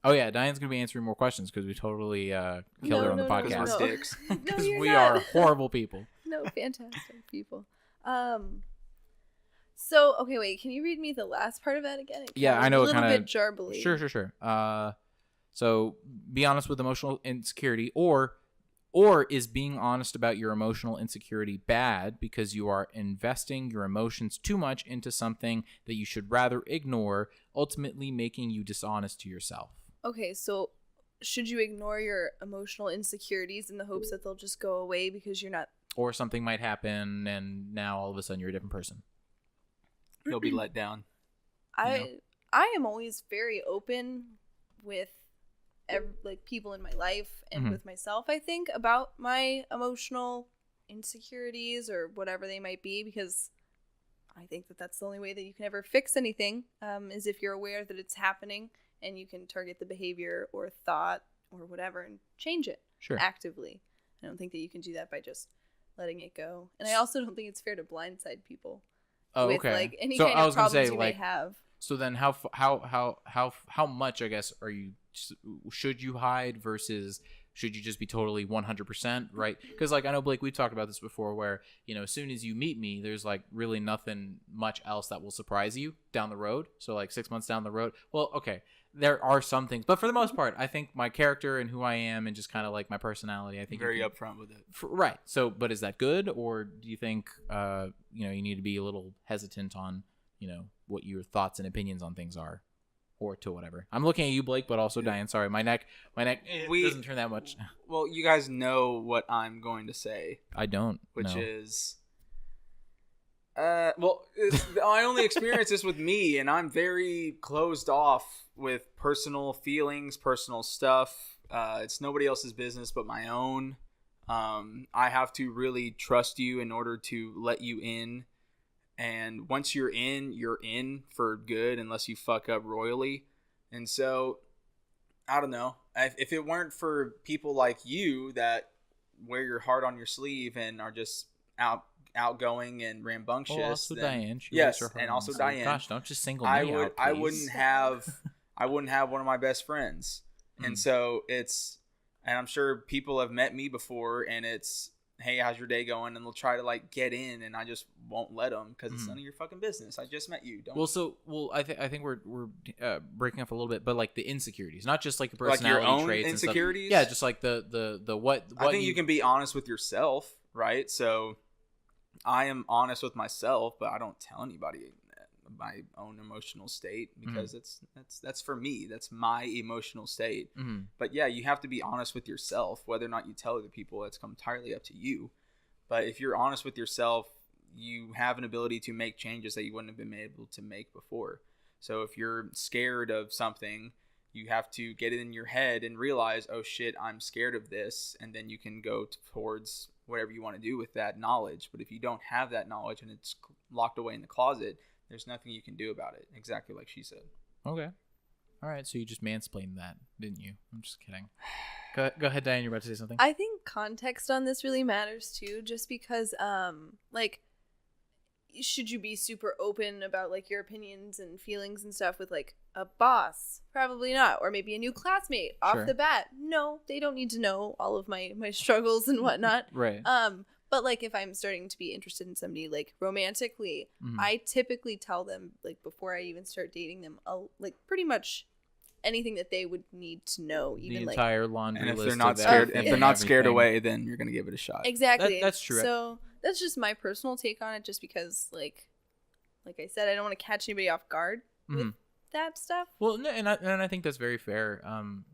Oh yeah, Diane's gonna be answering more questions because we totally killed her on the No, Because podcast. we're dicks. No, Because you're we not. are horrible people. No, fantastic people. So, okay, wait. Can you read me the last part of that again? It Yeah, got I know A it little kinda- bit jarbly. Sure. So be honest with emotional insecurity, or is being honest about your emotional insecurity bad because you are investing your emotions too much into something that you should rather ignore, ultimately making you dishonest to yourself? Okay, so should you ignore your emotional insecurities in the hopes that they'll just go away because you're not? Or something might happen and now all of a sudden you're a different person. You'll be let down. I am always very open with like people in my life and Mhm. with myself, I think, about my emotional insecurities or whatever they might be, because I think that that's the only way that you can ever fix anything, is if you're aware that it's happening and you can target the behavior or thought or whatever and change it Sure. actively. I don't think that you can do that by just letting it go. And I also don't think it's fair to blindside people Oh, with okay. like any So kind I of was gonna problems say, you like, may have. so then how much, I guess, should you hide versus should you just be totally 100%, right? Because like I know, Blake, we've talked about this before where, as soon as you meet me, there's like really nothing much else that will surprise you down the road. So like 6 months down the road, well, okay, there are some things, but for the most part, I think my character and who I am and just kind of like my personality, I think Very you can- upfront with it. right. So, but is that good, or do you think you need to be a little hesitant on what your thoughts and opinions on things are, or to whatever? I'm looking at you, Blake, but also Diane. Sorry, my neck doesn't turn that much. Well, you guys know what I'm going to say, I don't. which know. is, I only experience this with me, and I'm very closed off with personal feelings, personal stuff. It's nobody else's business but my own. I have to really trust you in order to let you in. And once you're in for good unless you fuck up royally. And so, I don't know. If it weren't for people like you that wear your heart on your sleeve and are just outgoing and rambunctious. Oh, also then, Diane. She yes, wears her and heart also on her sleeve. Diane. Gosh, don't just single me out, I please. wouldn't have one of my best friends. And so and I'm sure people have met me before, and it's, hey, how's your day going? And they'll try to like get in, and I just won't let them because it's none of your fucking business. I just met you. Don't. I think we're breaking up a little bit, but like the insecurities, not just like the Like your personality own traits insecurities? and stuff. Yeah, just like the what. I think you can be honest with yourself, right? So I am honest with myself, but I don't tell anybody my own emotional state because that's for me. That's my emotional state. But yeah, you have to be honest with yourself. Whether or not you tell other people, that's entirely up to you. But if you're honest with yourself, you have an ability to make changes that you wouldn't have been able to make before. So if you're scared of something, you have to get it in your head and realize, oh shit, I'm scared of this. And then you can go towards whatever you want to do with that knowledge. But if you don't have that knowledge and it's locked away in the closet, there's nothing you can do about it. Exactly like she said. Okay. All right. So you just mansplained that, didn't you? I'm just kidding. Go ahead, Diane. You're about to say something. I think context on this really matters too, just because, like, should you be super open about like your opinions and feelings and stuff with like a boss? Probably not. Or maybe a new classmate off Sure. the bat. No, they don't need to know all of my struggles and whatnot. Right. But like if I'm starting to be interested in somebody like romantically, Mhm. I typically tell them like before I even start dating them, like pretty much anything that they would need to know. Even The like entire laundry And if list. they're not of scared, everything if they're and not scared everything. away, then you're gonna give it a shot. exactly. That's true. So that's just my personal take on it. Just because like I said, I don't want to catch anybody off guard with that stuff. Well, no, and I think that's very fair.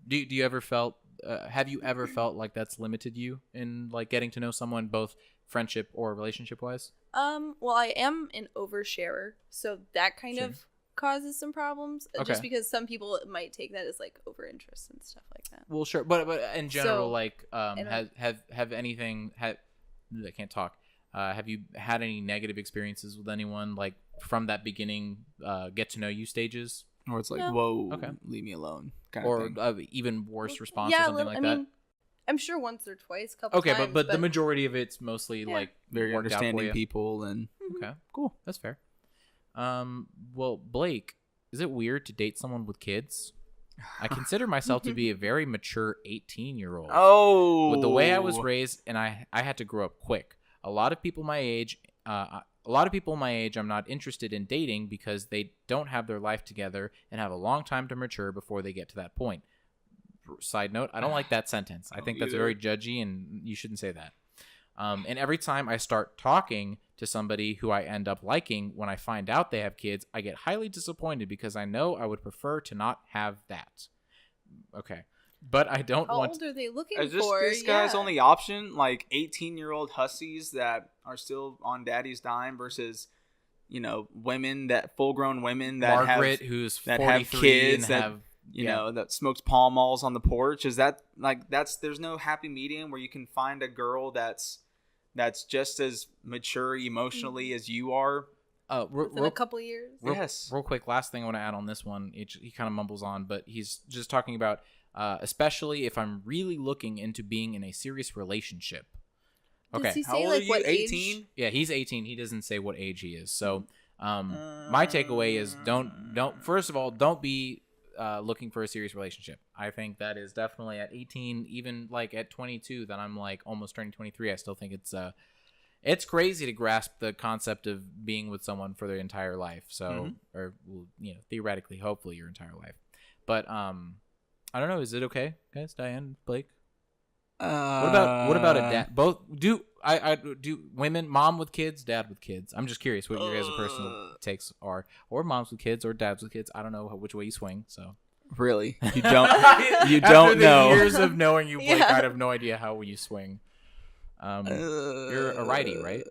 Do you ever felt have you ever felt like that's limited you in like getting to know someone, both friendship or relationship wise? Well, I am an oversharer, so that kind of causes some problems. Just because some people might take that as like over interest and stuff like that. Well, sure, but in general, like, have anything had? I can't talk. Have you had any negative experiences with anyone like from that beginning get to know you stages? Or it's like, whoa, leave me alone, kind of thing. Even worse response or something like that. Mean, I'm sure once or twice, couple times. Okay, but the majority of it's mostly like very understanding people and okay, cool, that's fair. Well, Blake, is it weird to date someone with kids? I consider myself to be a very mature 18-year-old. Oh, with the way I was raised, and I had to grow up quick. A lot of people my age, I'm not interested in dating because they don't have their life together and have a long time to mature before they get to that point. Side note, I don't like that sentence. I think that's very judgy, and you shouldn't say that. And every time I start talking to somebody who I end up liking, when I find out they have kids, I get highly disappointed because I know I would prefer to not have that. Okay. But I don't want... How old are they looking for? Is this guy's only option? Like 18-year-old hussies that are still on daddy's dime versus, women full-grown women that Margaret, who's 43 have kids and have... that smokes Pall Malls on the porch. Is that there's no happy medium where you can find a girl that's just as mature emotionally as you are? Within a couple of years. Real quick, last thing I want to add on this one. He kind of mumbles on, but he's just talking about especially if I'm really looking into being in a serious relationship. Okay. Does he say like what 18? age? Yeah, he's 18. He doesn't say what age he is. So my takeaway is don't first of all, don't be looking for a serious relationship. I think that is definitely at 18, even like at 22, that I'm like almost turning 23. I still think it's crazy to grasp the concept of being with someone for their entire life. So, or theoretically, hopefully your entire life. But I don't know. Is it okay, guys? Diane, Blake. What about a dad? Both do I do women, mom with kids, dad with kids? I'm just curious what your guys' personal takes are, or moms with kids or dads with kids. I don't know which way you swing. So really, you don't you don't know. Years of knowing you, Blake, I have no idea how you swing. You're a righty, right?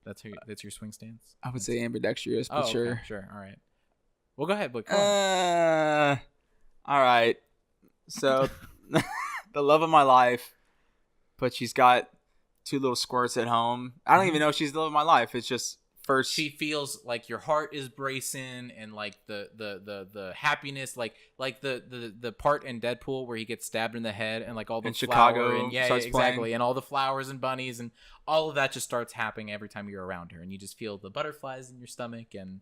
That's your swing stance. I would say ambidextrous, but sure. Okay, sure. All right. Well, go ahead, Blake. All right. So, the love of my life, but she's got 2 little squirts at home. I don't even know if she's the love of my life. It's just first she feels like your heart is bracing, and like the happiness, like the part in Deadpool where he gets stabbed in the head, and like all the in Chicago, and exactly, playing. And all the flowers and bunnies and all of that just starts happening every time you're around her, and you just feel the butterflies in your stomach and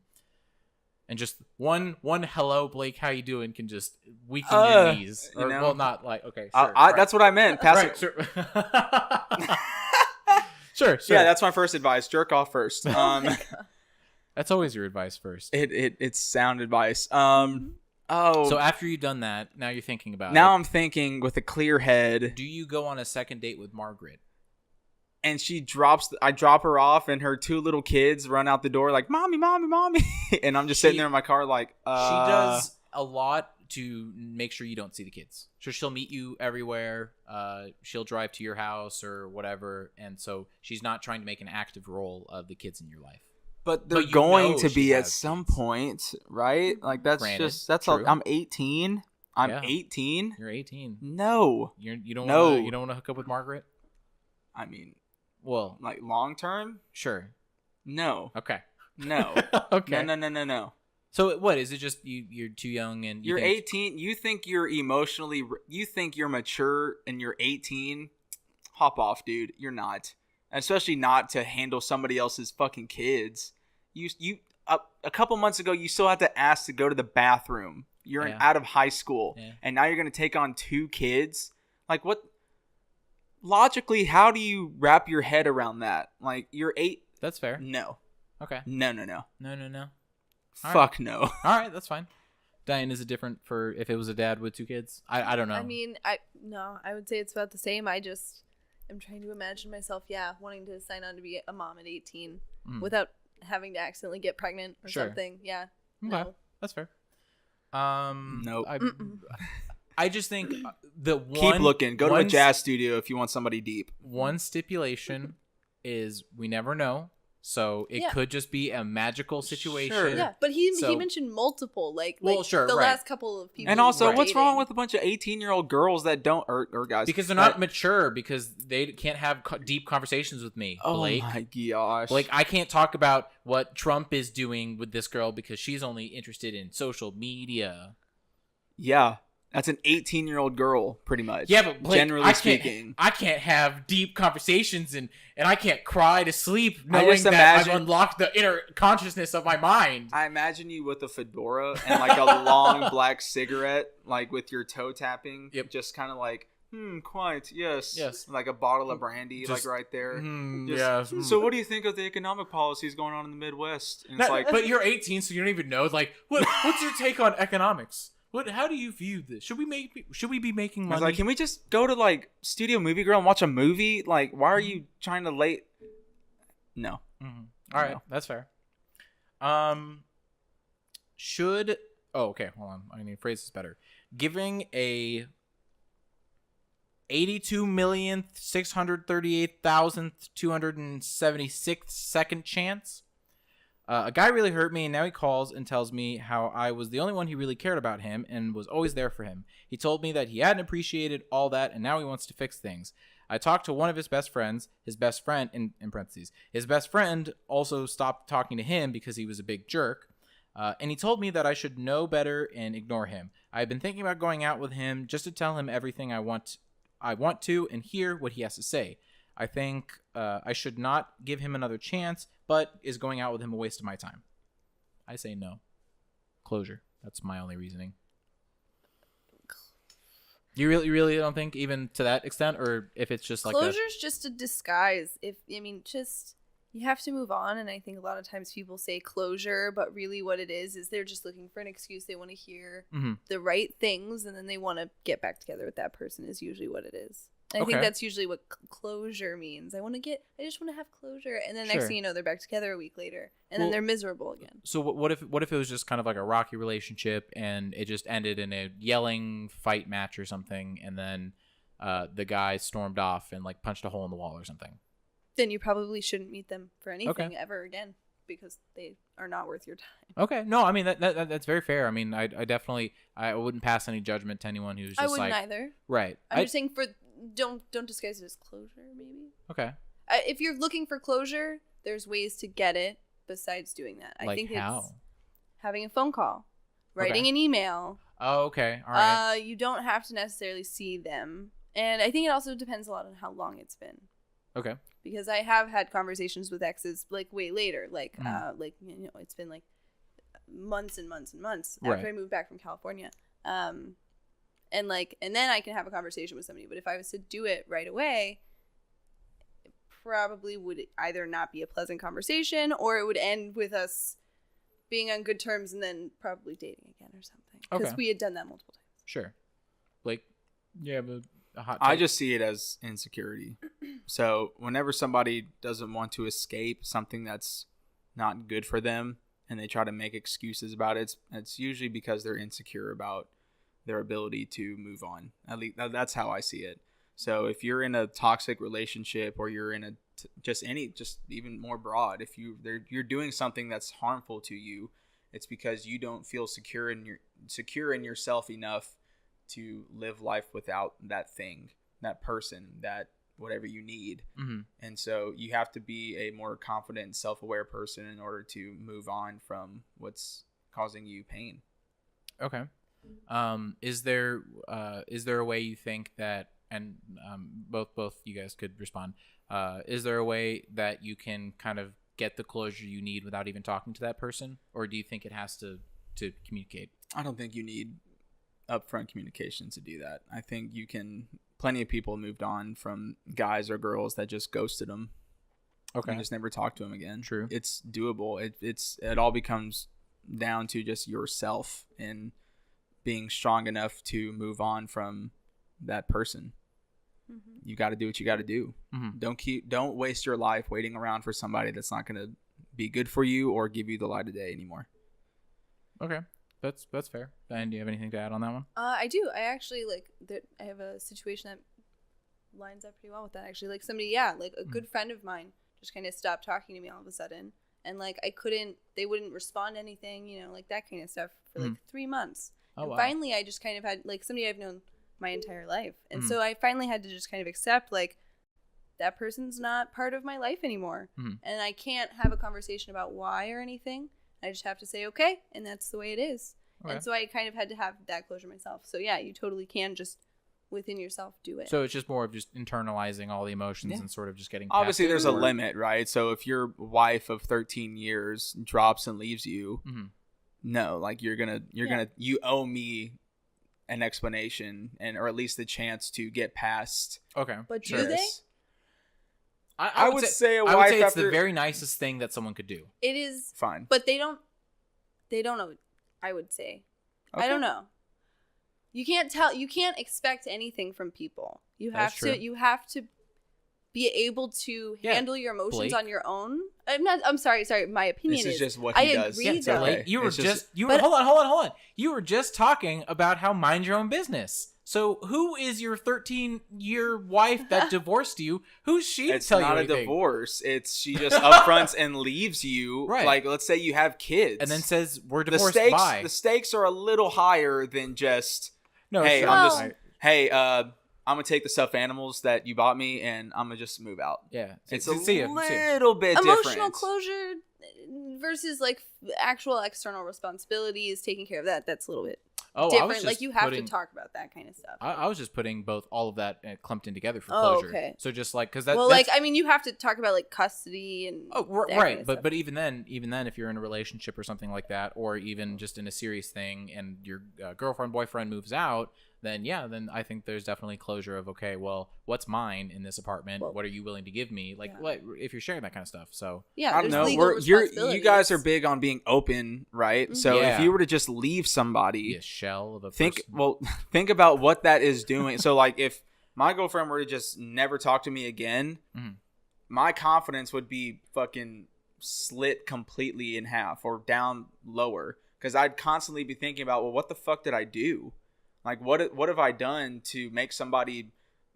just one hello, Blake, how you doing can just weaken your knees. Or, well, not like, okay, sure. Right. That's what I meant. Right, sure. Sure. Yeah, that's my first advice. Jerk off first. That's always your advice first. It's sound advice. So after you've done that, now you're thinking about now I'm thinking with a clear head. Do you go on a second date with Margaret? And I drop her off, and her 2 little kids run out the door like, "Mommy, mommy, mommy," and I'm just sitting there in my car like. She does a lot to make sure you don't see the kids. So she'll meet you everywhere. She'll drive to your house or whatever, and so she's not trying to make an active role of the kids in your life. But they're going to be at some point, right? Like that's all. I'm 18. I'm 18. You're 18. No, you don't want to hook up with Margaret. I mean. Well, like long term? Sure. No. Okay. No. Okay. No. So what is it? Just you're too young and you're 18. You think you're mature and you're 18? Hop off, dude. You're not. Especially not to handle somebody else's fucking kids. You a couple months ago you still had to ask to go to the bathroom. You're out of high school, and now you're gonna take on 2 kids. Like what? Logically, how do you wrap your head around that? Like, you're 8. That's fair. No. Okay. No. Fuck no. All right, that's fine. Diane, is it different for if it was a dad with 2 kids? I don't know. I mean, I would say it's about the same. I just am trying to imagine myself, wanting to sign on to be a mom at 18 without having to accidentally get pregnant or something. Yeah. Okay. No. That's fair. Nope. I just think keep looking. Go to a jazz studio if you want somebody deep. One stipulation is we never know. So it could just be a magical situation. Sure. Yeah, but he mentioned multiple, the last couple of people. And also, what's wrong with a bunch of 18-year-old girls that don't, or guys? Because they're not mature, because they can't have deep conversations with me, Blake. Oh my gosh. Like, I can't talk about what Trump is doing with this girl because she's only interested in social media. Yeah. That's an 18-year-old girl, pretty much. Yeah, but Blake, generally speaking, I can't have deep conversations and I can't cry to sleep knowing that I've unlocked the inner consciousness of my mind. I imagine you with a fedora and like a long black cigarette, like with your toe tapping, just kind of like, quite, yes, like a bottle of brandy, like right there. So, what do you think of the economic policies going on in the Midwest? And it's but you're 18, so you don't even know. Like, what's your take on economics? How do you view this? Should we be making money? I was like, can we just go to like Studio Movie Girl and watch a movie? Like, why are you trying to No. Mm-hmm. All right, that's fair. Okay, hold on. I need to phrase this better. Giving a 82,638,276 second chance. A guy really hurt me, and now he calls and tells me how I was the only one who really cared about him and was always there for him. He told me that he hadn't appreciated all that, and now he wants to fix things. I talked to one of his best friends, his best friend, in parentheses. His best friend also stopped talking to him because he was a big jerk, and he told me that I should know better and ignore him. I've been thinking about going out with him just to tell him everything I want to and hear what he has to say. I think I should not give him another chance, but is going out with him a waste of my time? I say no. Closure. That's my only reasoning. You really don't think even to that extent, or if it's just like closure's just a disguise. You have to move on, and I think a lot of times people say closure, but really what it is they're just looking for an excuse. They want to hear the right things, and then they want to get back together with that person is usually what it is. I think that's usually what closure means. I just want to have closure, and then next thing you know, they're back together a week later, and then they're miserable again. So what if it was just kind of like a rocky relationship, and it just ended in a yelling fight match or something, and then the guy stormed off and like punched a hole in the wall or something? Then you probably shouldn't meet them for anything ever again, because they are not worth your time. Okay, no, I mean that's very fair. I mean, I definitely wouldn't pass any judgment to anyone who's just I wouldn't either. Right. I'm just saying don't disguise it as closure, maybe. Okay. If you're looking for closure, there's ways to get it besides doing that. I think it's having a phone call, writing an email. Oh, okay. All right. You don't have to necessarily see them, and I think it also depends a lot on how long it's been. Okay. Because I have had conversations with exes like way later, it's been like months and months and months after I moved back from California. And then I can have a conversation with somebody. But if I was to do it right away, it probably would either not be a pleasant conversation, or it would end with us being on good terms and then probably dating again or something. Because we had done that multiple times. Sure. Like, yeah, but a hot take. I just see it as insecurity. So whenever somebody doesn't want to escape something that's not good for them, and they try to make excuses about it, it's usually because they're insecure about their ability to move on. At least that's how I see it. So if you're in a toxic relationship, or you're in just even more broad, if you're doing something that's harmful to you, it's because you don't feel secure in yourself enough to live life without that thing, that person, that whatever you need. Mm-hmm. And so you have to be a more confident, self-aware person in order to move on from what's causing you pain. Okay. Is there a way you think that, and both you guys could respond, is there a way that you can kind of get the closure you need without even talking to that person, or do you think it has to communicate? I don't think you need upfront communication to do that. I think plenty of people moved on from guys or girls that just ghosted them. Okay. And just never talked to them again. True. It's doable. It all becomes down to just yourself and being strong enough to move on from that person. Mm-hmm. You got to do what you got to do. Mm-hmm. Don't waste your life waiting around for somebody that's not going to be good for you or give you the light of day anymore. Okay. That's fair. And do you have anything to add on that one? I do. I actually I have a situation that lines up pretty well with that. Actually, like somebody, like a good friend of mine just kind of stopped talking to me all of a sudden, and like they wouldn't respond to anything, like that kind of stuff for like 3 months. And finally, I just kind of had like somebody I've known my entire life, and so I finally had to just kind of accept like that person's not part of my life anymore, and I can't have a conversation about why or anything. I just have to say okay, and that's the way it is. Okay. And so I kind of had to have that closure myself. So yeah, you totally can just within yourself do it. So it's just more of just internalizing all the emotions and sort of just getting obviously there's a limit, right? So if your wife of 13 years drops and leaves you, no, like you owe me an explanation or at least the chance to get past. Okay. But do they? I would say a wife I would say it's after... the very nicest thing that someone could do. It is fine, but they don't know. I would say, okay. I don't know. You can't expect anything from people. You have to be able to handle your emotions on your own. I'm sorry. My opinion is just what he does. I agree though. Okay. Hold on. You were just talking about how mind your own business. So who is your 13-year wife that divorced you? Who's she to tell you anything? It's not a divorce. She just upfronts and leaves you. Right. Like, let's say you have kids. And then says, we're divorced, the stakes are a little higher than just, hey, I'm going to take the stuffed animals that you bought me and I'm going to just move out. Yeah. It's a little bit different. Emotional closure versus, like, actual external responsibilities, taking care of that, that's a little bit different. Like, you have to talk about that kind of stuff. I was just putting all of that clumped in together for closure. Okay. So just like, because you have to talk about like custody and right. Kind of but stuff. even then, if you're in a relationship or something like that, or even just in a serious thing, and your boyfriend moves out, then I think there's definitely closure of, okay, well, what's mine in this apartment? What are you willing to give me? Like, if you're sharing that kind of stuff. So I don't know. You guys are big on being open, right? Mm-hmm. So if you were to just leave somebody, a shell of a think about what that is doing. So like, if my girlfriend were to just never talk to me again, my confidence would be fucking slit completely in half or down lower, because I'd constantly be thinking about, well, what the fuck did I do? Like, what have I done to make somebody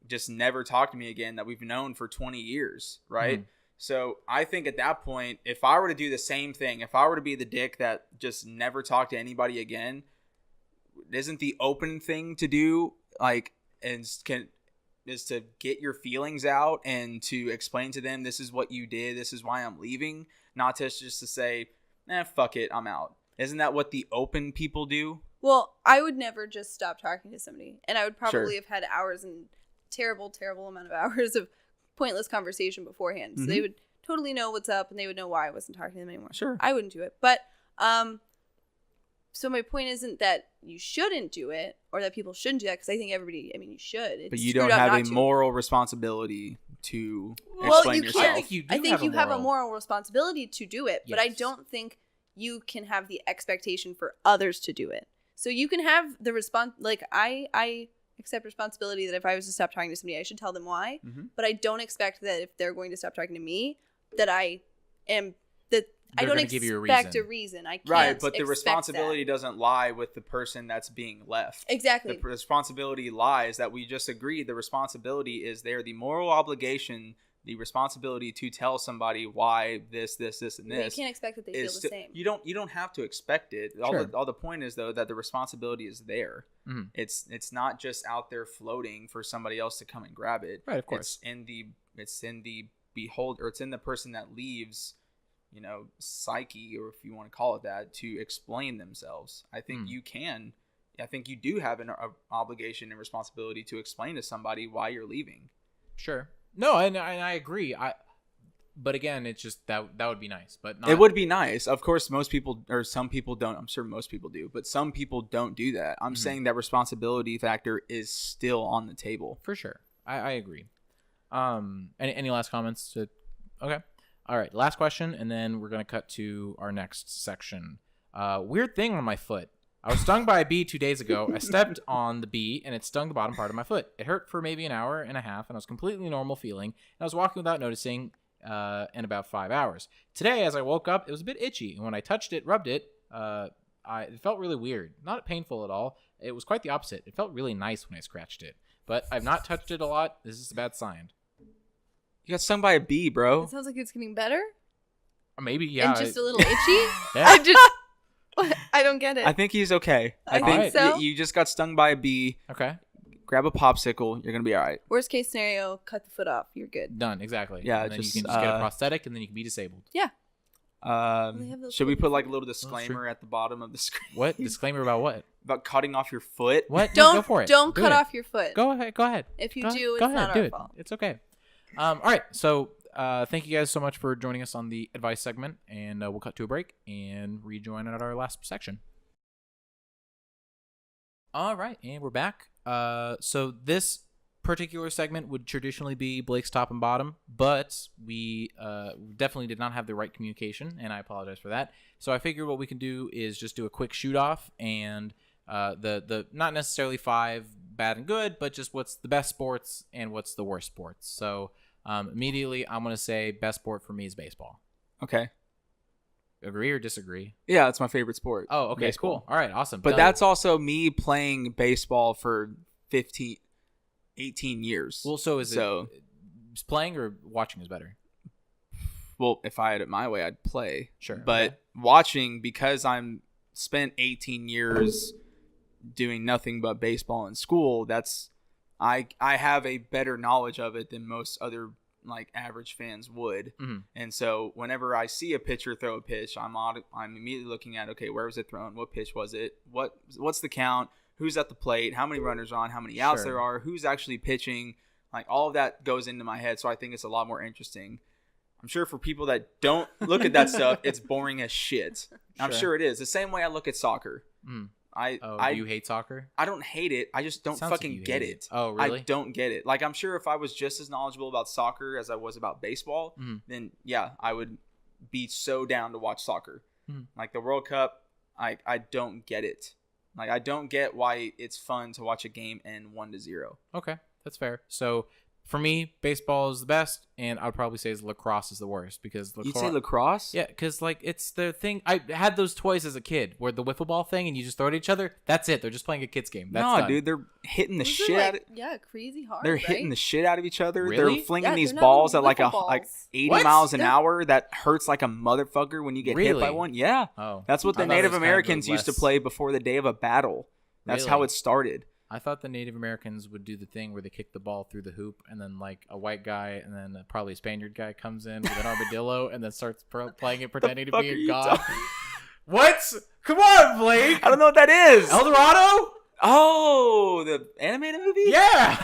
just never talk to me again that we've known for 20 years, right? So I think at that point, if I were to do the same thing, if I were to be the dick that just never talked to anybody again, isn't the open thing to do, like, is to get your feelings out and to explain to them, this is what you did, this is why I'm leaving, not just to say, fuck it, I'm out. Isn't that what the open people do? Well, I would never just stop talking to somebody, and I would probably have had hours and terrible amount of hours of pointless conversation beforehand. So they would totally know what's up, and they would know why I wasn't talking to them anymore. Sure. I wouldn't do it. But, so my point isn't that you shouldn't do it, or that people shouldn't do that, because I think you should. But you don't have a moral responsibility to explain yourself. I think you have a moral responsibility to do it, but I don't think you can have the expectation for others to do it. So you can have the I accept responsibility that if I was to stop talking to somebody, I should tell them why. But I don't expect that if they're going to stop talking to me, that I don't expect a reason. I can't. Right, but the responsibility doesn't lie with the person that's being left. Exactly. The responsibility lies that we just agreed. The responsibility is there. The moral obligation, the responsibility to tell somebody why this, and this. You can't expect that they feel the same. You don't have to expect it. Sure. All the point is, though, that the responsibility is there. It's not just out there floating for somebody else to come and grab it. Right, of course. It's in the person that leaves, psyche, or if you want to call it that, to explain themselves. I think you can. I think you do have an obligation and responsibility to explain to somebody why you're leaving. Sure. No, and I agree. But again, it's just that would be nice. But it would be nice. Of course, most people, or some people don't. I'm sure most people do, but some people don't do that. I'm saying that responsibility factor is still on the table. For sure. I agree. Any last comments? Okay. All right. Last question, and then we're going to cut to our next section. Weird thing on my foot. I was stung by a bee 2 days ago. I stepped on the bee, and it stung the bottom part of my foot. It hurt for maybe an hour and a half, and I was completely normal feeling. And I was walking without noticing in about 5 hours. Today, as I woke up, it was a bit itchy, and when I touched it, rubbed it, it felt really weird. Not painful at all. It was quite the opposite. It felt really nice when I scratched it. But I've not touched it a lot. This is a bad sign. You got stung by a bee, bro. It sounds like it's getting better. Or maybe, yeah. And just a little itchy. Yeah. I don't get it. I think he's okay. I think so. You just got stung by a bee. Okay. Grab a popsicle. You're going to be all right. Worst case scenario, cut the foot off. You're good. Done. Exactly. Yeah. And then you can just get a prosthetic and then you can be disabled. Yeah. Should we put like a little disclaimer at the bottom of the screen? What? Disclaimer about what? About cutting off your foot? What? Don't go for it. Don't do cut it. off your foot. Go ahead. If you go do, go it's ahead, not do our it. fault. It's okay. All right. So thank you guys so much for joining us on the advice segment, and we'll cut to a break and rejoin at our last section. All right, and we're back. So this particular segment would traditionally be Blake's top and bottom, but we definitely did not have the right communication, and I apologize for that. So I figured what we can do is just do a quick shoot off, and the not necessarily 5 bad and good, but just what's the best sports and what's the worst sports. So immediately, I'm gonna say best sport for me is baseball. Okay. Agree or disagree? Yeah, it's my favorite sport. Oh, okay, baseball. cool. All right, awesome. But Done. that's also me playing baseball for 18 years. Well, so is it playing or watching is better? Well, if I had it my way, I'd play. Sure. But okay. Watching, because I'm spent 18 years doing nothing but baseball in school, I have a better knowledge of it than most other like average fans would. Mm-hmm. And so whenever I see a pitcher throw a pitch, I'm immediately looking at, okay, where was it thrown? What pitch was it? What's the count? Who's at the plate? How many runners are on? How many outs there are? Who's actually pitching? Like all of that goes into my head. So I think it's a lot more interesting. I'm sure for people that don't look at that stuff, it's boring as shit. I'm sure it is. The same way I look at soccer. Mm. Do you hate soccer? I don't hate it. I just don't fucking get it. Oh, really? I don't get it. Like, I'm sure if I was just as knowledgeable about soccer as I was about baseball, then yeah, I would be so down to watch soccer. Like the World Cup, I don't get it. Like, I don't get why it's fun to watch a game end 1-0. Okay, that's fair. So for me, baseball is the best, and I'd probably say lacrosse is the worst because You'd say lacrosse? Yeah, because like it's the thing. I had those toys as a kid, where the wiffle ball thing, and you just throw it at each other. That's it. They're just playing a kid's game. That's done. Dude, they're hitting the shit out of it. Yeah, crazy hard. They're hitting the shit out of each other. Really? They're flinging these balls at like 80 miles an hour. That hurts like a motherfucker when you get hit by one. Yeah. Oh, that's what the Native Americans used to play before the day of a battle. That's how it started. I thought the Native Americans would do the thing where they kick the ball through the hoop, and then like a white guy and then probably a Spaniard guy comes in with an armadillo and then starts playing it, pretending to be a god. What? Come on, Blake. I don't know what that is. El Dorado? Oh, the animated movie? Yeah.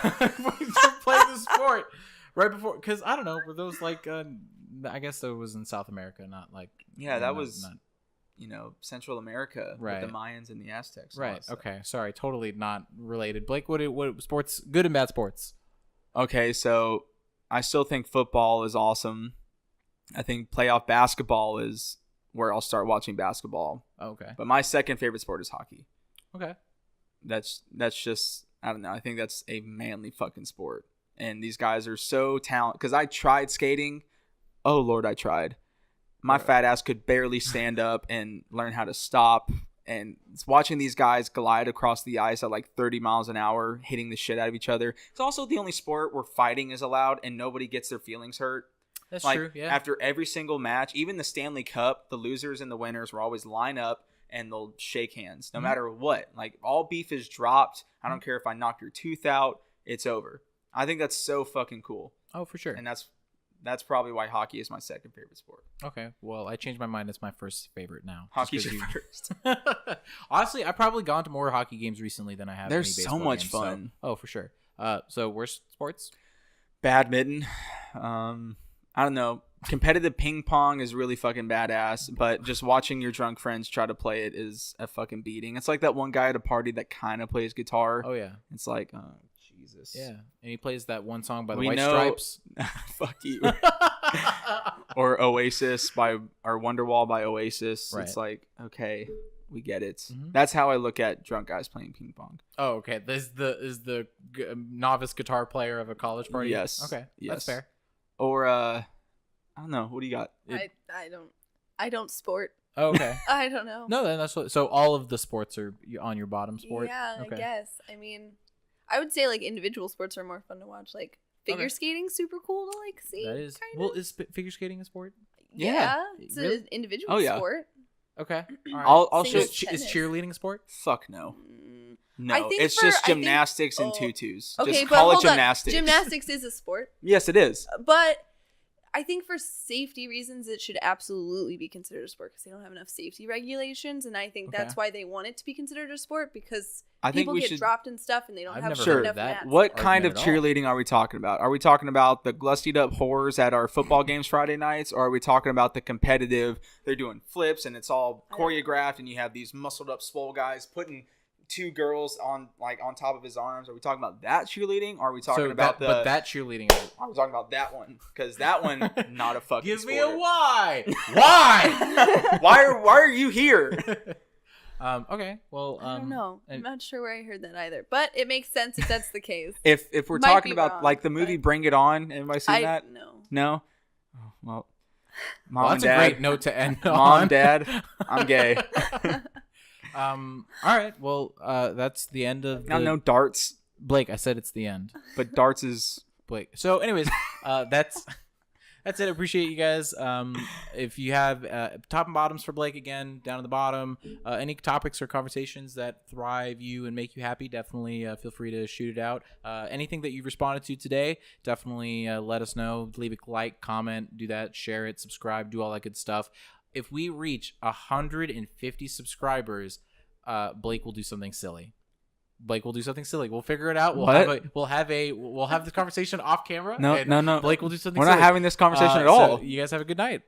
Play the sport right before, because I don't know, were those like I guess it was in South America, not like that was not Central America, right, with the Mayans and the Aztecs. Right. Okay. Sorry. Totally not related. Blake, what sports, good and bad sports? Okay. So I still think football is awesome. I think playoff basketball is where I'll start watching basketball. Okay. But my second favorite sport is hockey. Okay. That's just, I don't know. I think that's a manly fucking sport. And these guys are so talented. Because I tried skating. Oh, Lord, I tried. My fat ass could barely stand up and learn how to stop. And it's watching these guys glide across the ice at like 30 miles an hour, hitting the shit out of each other. It's also the only sport where fighting is allowed and nobody gets their feelings hurt. That's like, true, yeah. After every single match, even the Stanley Cup, the losers and the winners will always line up and they'll shake hands no matter what. Like, all beef is dropped. I don't care if I knock your tooth out. It's over. I think that's so fucking cool. Oh, for sure. And that's probably why hockey is my second favorite sport. Okay. Well, I changed my mind. It's my first favorite now. Hockey's your first. Honestly, I've probably gone to more hockey games recently than I have. They're any baseball so much games, fun. So, for sure. So worst sports? Badminton. I don't know. Competitive ping pong is really fucking badass, but just watching your drunk friends try to play it is a fucking beating. It's like that one guy at a party that kind of plays guitar. Oh, yeah. It's like, oh, Jesus. Yeah. And he plays that one song by the White Stripes. Fuck you. Or Oasis or Wonderwall by Oasis. Right. It's like, okay, we get it. Mm-hmm. That's how I look at drunk guys playing ping pong. Oh, okay. This is the novice guitar player of a college party? Yes. Okay. Yes. That's fair. Or, I don't know. What do you got? I don't sport. Oh, okay. I don't know. No, then that's what. So all of the sports are on your bottom sport. Yeah, okay. I guess. I mean, I would say like individual sports are more fun to watch. Like figure skating's super cool to like see. That is. Kind Well, of. is figure skating a sport? Yeah, it's Really? an individual sport. Okay. All right. I'll show. Same Is as cheerleading a sport? Fuck no. No, I think it's just gymnastics and tutus. Okay, just but college hold on. gymnastics. Gymnastics is a sport. Yes, it is. But I think for safety reasons, it should absolutely be considered a sport because they don't have enough safety regulations, and I think that's why they want it to be considered a sport because people get dropped and stuff, and they don't have enough mats. What kind of cheerleading are we talking about? Are we talking about the glustied up whores at our football games Friday nights, or are we talking about the competitive? They're doing flips and it's all choreographed, and you have these muscled up swole guys putting two girls on top of his arms. Are we talking about that cheerleading? Or are we talking about but that cheerleading? Are we talking about that one? Because that one, not a fucking Give sport. me a why. Why? why are you here? Okay. Well, I don't know. I'm not sure where I heard that either, but it makes sense if that's the case. If we're talking about like the movie Bring It On, anybody seen that? No. Oh, well, mom that's and dad. a great note to end on. Mom, dad, I'm gay. All right. Well, that's the end of. No darts. Blake, I said it's the end. But darts is Blake. So, anyways, that's it. I appreciate you guys. If you have top and bottoms for Blake again, down at the bottom, any topics or conversations that thrive you and make you happy, definitely feel free to shoot it out. Anything that you've responded to today, definitely let us know. Leave a like, comment, do that, share it, subscribe, do all that good stuff. If we reach 150 subscribers, Blake will do something silly. We'll figure it out. We'll have this conversation off camera. No. Blake will do something We're silly. not having this conversation at all. So you guys have a good night.